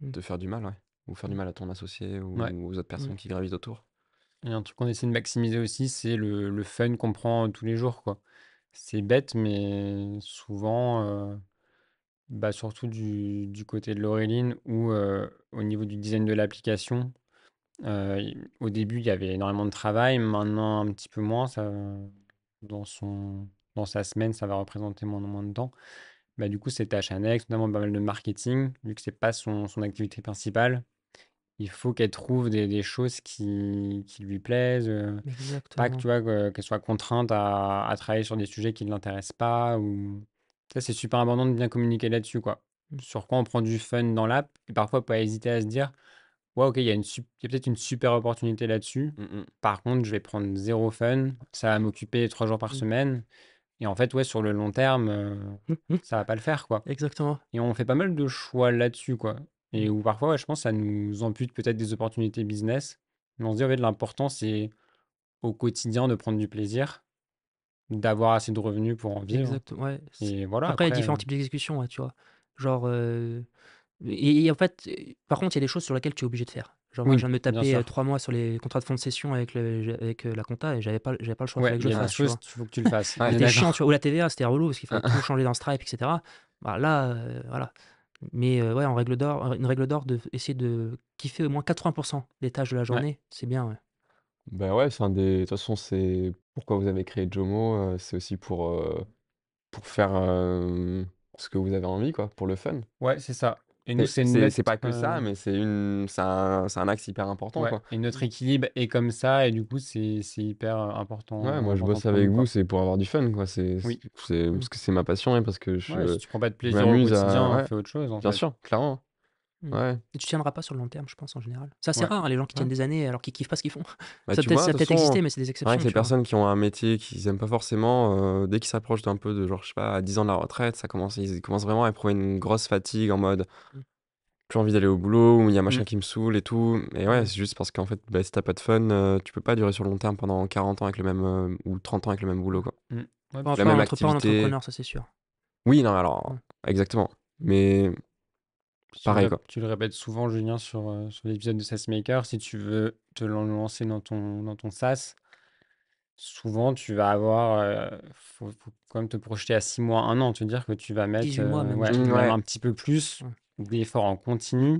Speaker 1: Mm,
Speaker 3: te faire du mal, ouais. Ou faire du
Speaker 1: mm,
Speaker 3: mal à ton associé
Speaker 2: Ouais.
Speaker 3: ou aux autres
Speaker 1: mm.
Speaker 3: personnes qui gravitent autour.
Speaker 2: Et un truc qu'on essaie de maximiser aussi, c'est le fun qu'on prend tous les jours, quoi. C'est bête, mais souvent, bah, surtout du côté de l'Auréline ou au niveau du design de l'application, au début, il y avait énormément de travail. Maintenant, un petit peu moins. Dans son, dans sa semaine, ça va représenter moins de temps. Bah, du coup, ces tâches annexes, notamment pas mal de marketing, vu que c'est pas son activité principale, il faut qu'elle trouve des choses qui lui plaisent. Pas que
Speaker 1: Exactement.
Speaker 2: tu vois qu'elle soit contrainte à travailler sur des sujets qui ne l'intéressent pas. Ou... Ça, c'est super important de bien communiquer là-dessus, quoi.
Speaker 1: Mm,
Speaker 2: Sur quoi on prend du fun dans l'app. Et parfois, pas hésiter à se dire, ouais, ok, il y a peut-être une super opportunité là-dessus.
Speaker 3: Mm, mm.
Speaker 2: Par contre, je vais prendre zéro fun. Ça va m'occuper 3 jours par
Speaker 1: mm,
Speaker 2: semaine. Et en fait, ouais, sur le long terme,
Speaker 1: mm.
Speaker 2: ça va pas le faire, quoi.
Speaker 1: Exactement.
Speaker 2: Et on fait pas mal de choix là-dessus, quoi. Et
Speaker 1: Mm.
Speaker 2: où parfois, ouais, je pense que ça nous ampute peut-être des opportunités business. Mais on se dit, en fait, l'important, c'est au quotidien de prendre du plaisir, d'avoir assez de revenus pour en vivre.
Speaker 1: Exactement. Ouais.
Speaker 2: Et voilà,
Speaker 1: Après, il y a
Speaker 2: après,
Speaker 1: différents types d'exécution, ouais, tu vois. Genre, et en fait, par contre, il y a des choses sur lesquelles tu es obligé de faire. Genre, moi, je
Speaker 2: oui,
Speaker 1: viens de me
Speaker 2: bien
Speaker 1: taper
Speaker 2: sûr.
Speaker 1: 3 mois sur les contrats de fin de session avec la compta, et j'avais pas le choix, il
Speaker 2: Ouais,
Speaker 1: fallait que
Speaker 2: il
Speaker 1: je
Speaker 2: y
Speaker 1: le
Speaker 2: a des
Speaker 1: fasse, tu
Speaker 2: choses
Speaker 1: vois.
Speaker 2: qu'il faut que tu le fasses. On
Speaker 3: Ouais.
Speaker 2: est
Speaker 1: C'était chiant, tu
Speaker 2: d'accord.
Speaker 1: vois. Ou la TVA, c'était relou parce qu'il fallait tout changer dans Stripe, etc. Bah, là, voilà. Mais ouais, une règle d'or de essayer de kiffer au moins 80% des tâches de la
Speaker 2: Ouais.
Speaker 1: journée, c'est bien, ouais.
Speaker 3: Bah ouais, de toute façon, c'est pourquoi vous avez créé Jomo, c'est aussi pour faire ce que vous avez envie, quoi, pour le fun.
Speaker 2: Ouais, c'est ça. Et nous,
Speaker 3: C'est
Speaker 2: c'est
Speaker 3: c'est-
Speaker 2: notre,
Speaker 3: c'est pas que ça, mais c'est un axe hyper important,
Speaker 2: ouais,
Speaker 3: quoi.
Speaker 2: et notre
Speaker 1: Mm.
Speaker 2: équilibre est comme ça. Et du coup, c'est hyper
Speaker 3: Ouais, moi je
Speaker 2: important
Speaker 3: bosse
Speaker 2: pour
Speaker 3: avec
Speaker 2: nous,
Speaker 3: vous,
Speaker 2: quoi.
Speaker 3: c'est pour avoir du fun, quoi.
Speaker 2: Oui.
Speaker 1: Mm.
Speaker 3: Parce que c'est ma passion et parce que
Speaker 2: Ouais, si tu prends pas de
Speaker 3: je
Speaker 2: plaisir au
Speaker 3: m'amuse
Speaker 2: quotidien,
Speaker 3: ouais,
Speaker 2: fais autre chose, en
Speaker 3: bien
Speaker 2: fait.
Speaker 3: sûr, clairement.
Speaker 1: Mm.
Speaker 3: Ouais,
Speaker 1: Et tu tiendras pas sur le long terme, je pense, en général. C'est assez
Speaker 2: Ouais.
Speaker 1: rare, hein, les gens qui
Speaker 3: ouais.
Speaker 1: tiennent des années alors qu'ils kiffent pas ce qu'ils font.
Speaker 3: Bah,
Speaker 1: Ça
Speaker 3: tu
Speaker 1: peut-être,
Speaker 3: vois,
Speaker 1: ça
Speaker 3: de
Speaker 1: a
Speaker 3: toute
Speaker 1: peut-être
Speaker 3: façon,
Speaker 1: existé, mais c'est des
Speaker 3: rien que
Speaker 1: exceptions,
Speaker 3: les
Speaker 1: tu vois.
Speaker 3: personnes qui ont un métier qu'ils aiment pas forcément, dès qu'ils s'approchent d'un peu de genre, je sais pas, à 10 ans de la retraite, ils commencent vraiment à éprouver une grosse fatigue en mode
Speaker 1: Mm.
Speaker 3: plus envie d'aller au boulot ou il y a
Speaker 2: Mm.
Speaker 3: machin qui me saoule et tout. Et ouais,
Speaker 1: Ouais.
Speaker 3: c'est juste parce qu'en fait, bah, si t'as pas de fun, tu peux pas durer sur le long terme pendant 40 ans avec le même ou 30 ans avec le même boulot,
Speaker 1: Mm.
Speaker 3: quoi.
Speaker 2: Mm. Ouais,
Speaker 3: La
Speaker 1: Pas
Speaker 3: même
Speaker 1: pas en
Speaker 3: activité.
Speaker 1: entrepreneur, ça c'est sûr.
Speaker 3: Oui, non, alors,
Speaker 1: Ouais.
Speaker 3: exactement.
Speaker 1: Mm.
Speaker 3: Mais pareil, quoi.
Speaker 2: Tu le répètes souvent, Julien, sur l'épisode de SaaS Maker, si tu veux te lancer dans ton SaaS, souvent tu vas avoir, faut quand même te projeter à 6 mois, 1 an, te dire que tu vas mettre,
Speaker 1: 18 mois même, je
Speaker 2: ouais,
Speaker 1: dirais.
Speaker 2: même
Speaker 3: Ouais.
Speaker 2: un petit peu plus
Speaker 1: Ouais.
Speaker 2: d'efforts en continu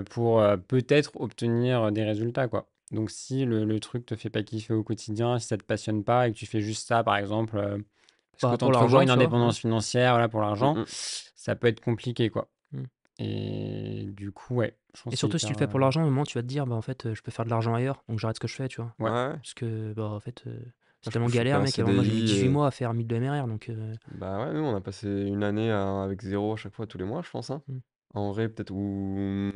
Speaker 2: pour peut-être obtenir des résultats, quoi. Donc si le truc te fait pas kiffer au quotidien, si ça te passionne pas et que tu fais juste ça, par exemple, parce que
Speaker 1: Bah,
Speaker 2: tu
Speaker 1: pour
Speaker 2: entrevois
Speaker 1: l'argent,
Speaker 2: une
Speaker 1: tu vois. Ouais.
Speaker 2: indépendance financière, voilà, pour
Speaker 3: Mm,
Speaker 2: l'argent,
Speaker 3: mm.
Speaker 2: ça peut être compliqué, quoi.
Speaker 1: Mm.
Speaker 2: Et du coup, ouais, je pense
Speaker 1: Et
Speaker 2: que c'est
Speaker 1: surtout, si tu
Speaker 2: hyper.
Speaker 1: le fais pour l'argent, au moment, tu vas te dire, bah en fait, je peux faire de l'argent ailleurs, donc j'arrête ce que je fais, tu vois.
Speaker 2: Ouais,
Speaker 3: Ouais.
Speaker 1: Parce que, bah, en fait, c'est
Speaker 3: Moi, je
Speaker 1: tellement
Speaker 3: peux choper
Speaker 1: galère,
Speaker 3: un
Speaker 1: mec. Avant, moi, j'ai mis
Speaker 3: CDI
Speaker 1: 18
Speaker 3: et
Speaker 1: mois à faire 1000 de MRR, donc.
Speaker 3: bah ouais, nous, on a passé une année avec zéro à chaque fois tous les mois, je pense, hein.
Speaker 1: Mm.
Speaker 3: En vrai, peut-être ou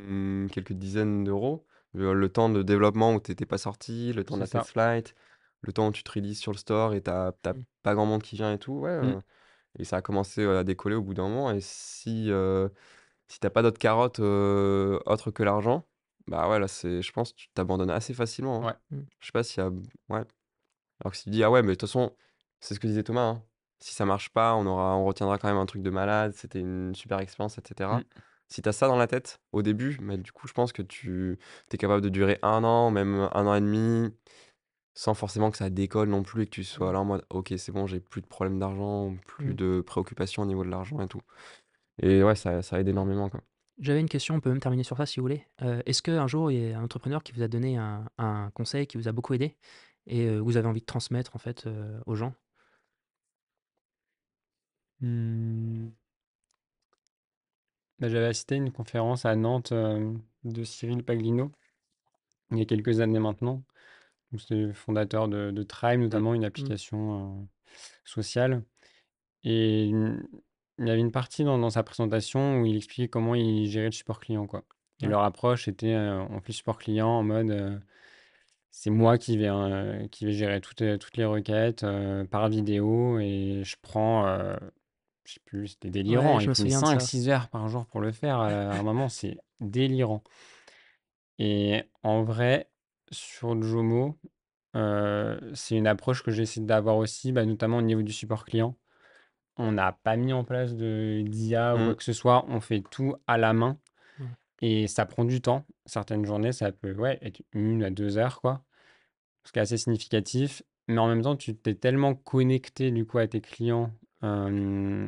Speaker 3: quelques dizaines d'euros. Le temps de développement où t'étais pas sorti, le temps de
Speaker 2: c'est
Speaker 3: la test
Speaker 2: ça.
Speaker 3: flight, le temps où tu te releases sur le store et t'as
Speaker 1: Mm.
Speaker 3: pas grand monde qui vient et tout, ouais.
Speaker 2: Mm.
Speaker 3: Et ça a commencé à décoller au bout d'un moment. Et si t'as pas d'autres carottes autres que l'argent, bah ouais, là, je pense que tu t'abandonnes assez facilement, hein.
Speaker 2: Ouais.
Speaker 1: Mm.
Speaker 3: Je sais pas s'il y a. Ouais. Alors que si tu dis, ah ouais, mais de toute façon, c'est ce que disait Thomas, hein. Si ça marche pas, on retiendra quand même un truc de malade, c'était une super expérience, etc.
Speaker 2: Mm.
Speaker 3: Si t'as ça dans la tête au début, mais du coup, je pense que tu es capable de durer 1 an, même 1 an et demi, sans forcément que ça décolle non plus et que tu sois
Speaker 1: Mm.
Speaker 3: là en mode, ok, c'est bon, j'ai plus de problème d'argent, plus
Speaker 1: Mm.
Speaker 3: de préoccupations au niveau de l'argent et tout. Et ouais, ça aide énormément, quoi.
Speaker 1: J'avais une question, on peut même terminer sur ça si vous voulez. Est-ce qu'un jour, il y a un entrepreneur qui vous a donné un conseil qui vous a beaucoup aidé et vous avez envie de transmettre en fait aux gens?
Speaker 2: Hmm. Bah, j'avais assisté à une conférence à Nantes de Cyril Paglino il y a quelques années maintenant. Donc, c'est le fondateur de Trime,
Speaker 3: Mm.
Speaker 2: notamment une
Speaker 1: Mm.
Speaker 2: application sociale. Et il y avait une partie dans sa présentation où il expliquait comment il gérait le support client, quoi. Et
Speaker 1: Ouais.
Speaker 2: leur approche était, on fait le support client en mode, c'est moi qui vais gérer toutes les requêtes par vidéo et je prends, je sais plus, c'était
Speaker 1: Ouais,
Speaker 2: délirant.
Speaker 1: je
Speaker 2: Il
Speaker 1: me
Speaker 2: prenait
Speaker 1: souviens de
Speaker 2: cinq
Speaker 1: ça.
Speaker 2: six heures par jour pour le faire. À un moment, c'est délirant. Et en vrai, sur Jomo, c'est une approche que j'essaie d'avoir aussi, bah, notamment au niveau du support client. On n'a pas mis en place d'IA ou quoi
Speaker 3: Mmh.
Speaker 2: que ce soit. On fait tout à la main
Speaker 1: Ouais.
Speaker 2: et ça prend du temps. Certaines journées, ça peut être 1 à 2 heures, quoi. Ce qui est assez significatif. Mais en même temps, tu t'es tellement connecté du coup à tes clients, euh,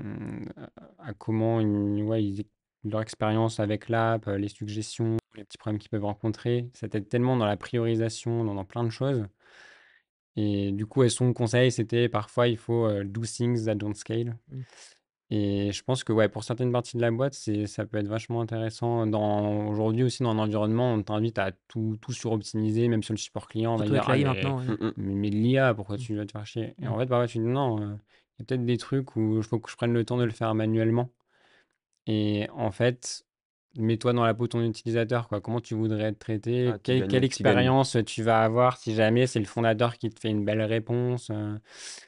Speaker 2: à comment leur expérience avec l'app, les suggestions, les petits problèmes qu'ils peuvent rencontrer. Ça t'aide tellement dans la priorisation, dans plein de choses. Et du coup, son conseil, c'était parfois il faut do things that don't scale.
Speaker 1: Mm.
Speaker 2: Et je pense que ouais, pour certaines parties de la boîte, ça peut être vachement intéressant. Aujourd'hui aussi, dans l'environnement, on t'invite à tout suroptimiser, même sur le support client, on va
Speaker 1: Surtout
Speaker 2: dire,
Speaker 1: avec
Speaker 2: ah,
Speaker 1: l'AI maintenant. Ouais.
Speaker 3: Mmh mh.
Speaker 2: mais l'IA, pourquoi
Speaker 1: Mm.
Speaker 2: tu vas te faire chier? Et
Speaker 1: Mm.
Speaker 2: en fait, parfois, tu dis non, il y a peut-être des trucs où il faut que je prenne le temps de le faire manuellement. Et en fait, mets-toi dans la peau de ton utilisateur, quoi. Comment tu voudrais être traité?
Speaker 3: Ah,
Speaker 2: Quelle
Speaker 3: tu gagnes
Speaker 2: expérience tu vas avoir si jamais c'est le fondateur qui te fait une belle réponse?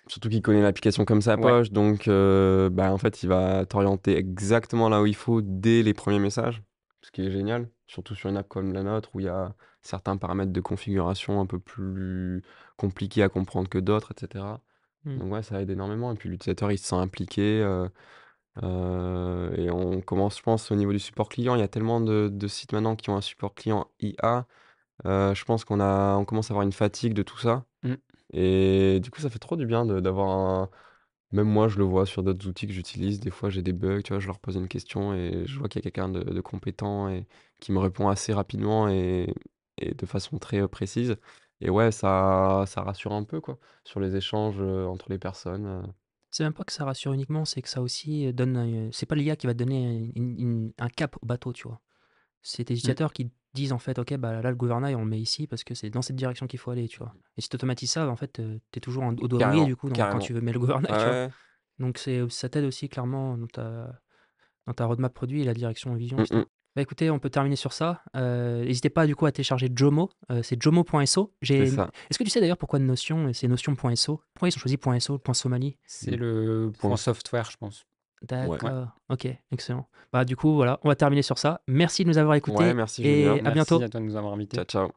Speaker 3: surtout qu'il connaît l'application comme sa
Speaker 2: Ouais.
Speaker 3: poche, donc bah, en fait, il va t'orienter exactement là où il faut dès les premiers messages, ce qui est génial, surtout sur une app comme la nôtre où il y a certains paramètres de configuration un peu plus compliqués à comprendre que d'autres, et cetera.
Speaker 1: Mm.
Speaker 3: Donc ouais, ça aide énormément et puis l'utilisateur, il se sent impliqué, et on commence, je pense, au niveau du support client, il y a tellement de sites maintenant qui ont un support client IA, je pense on commence à avoir une fatigue de tout ça
Speaker 2: Mm.
Speaker 3: et du coup, ça fait trop du bien d'avoir un même moi, je le vois sur d'autres outils que j'utilise. Des fois, j'ai des bugs, tu vois, je leur pose une question et je vois qu'il y a quelqu'un de compétent et qui me répond assez rapidement et de façon très, précise et ouais, ça rassure un peu, quoi, sur les échanges, entre les personnes,
Speaker 1: C'est même pas que ça rassure uniquement, c'est que ça aussi donne. C'est pas l'IA qui va donner un cap au bateau, tu vois. C'est tes
Speaker 2: Mm.
Speaker 1: utilisateurs qui disent en fait, ok, bah là le gouvernail on le met ici parce que c'est dans cette direction qu'il faut aller, tu vois. Et si tu automatises ça, en fait, t'es toujours au doigt mouillé
Speaker 3: carrément,
Speaker 1: du coup quand
Speaker 3: carrément.
Speaker 1: tu veux mettre le gouvernail,
Speaker 3: Ouais,
Speaker 1: tu vois.
Speaker 3: ouais.
Speaker 1: Donc ça t'aide aussi clairement dans ta roadmap produit et la direction et vision,
Speaker 3: Mmh
Speaker 1: etc.
Speaker 3: mh.
Speaker 1: Bah écoutez, on peut terminer sur ça. N'hésitez pas du coup à télécharger Jomo, c'est jomo.so.
Speaker 3: C'est ça.
Speaker 1: Est-ce que tu sais d'ailleurs pourquoi Notion c'est Notion.so? Pourquoi ils ont choisi .so, point .somali?
Speaker 2: C'est
Speaker 3: Mmh.
Speaker 2: le point
Speaker 3: Point
Speaker 2: software, je pense.
Speaker 3: ouais.
Speaker 2: Ouais.
Speaker 1: D'accord, ok, excellent. Bah du coup voilà, on va terminer sur ça. Merci de nous avoir
Speaker 3: Ouais,
Speaker 1: écoutés
Speaker 3: merci Julien.
Speaker 1: et à
Speaker 2: Merci
Speaker 1: bientôt.
Speaker 2: à toi de nous avoir
Speaker 3: Ciao,
Speaker 2: invités.
Speaker 3: ciao.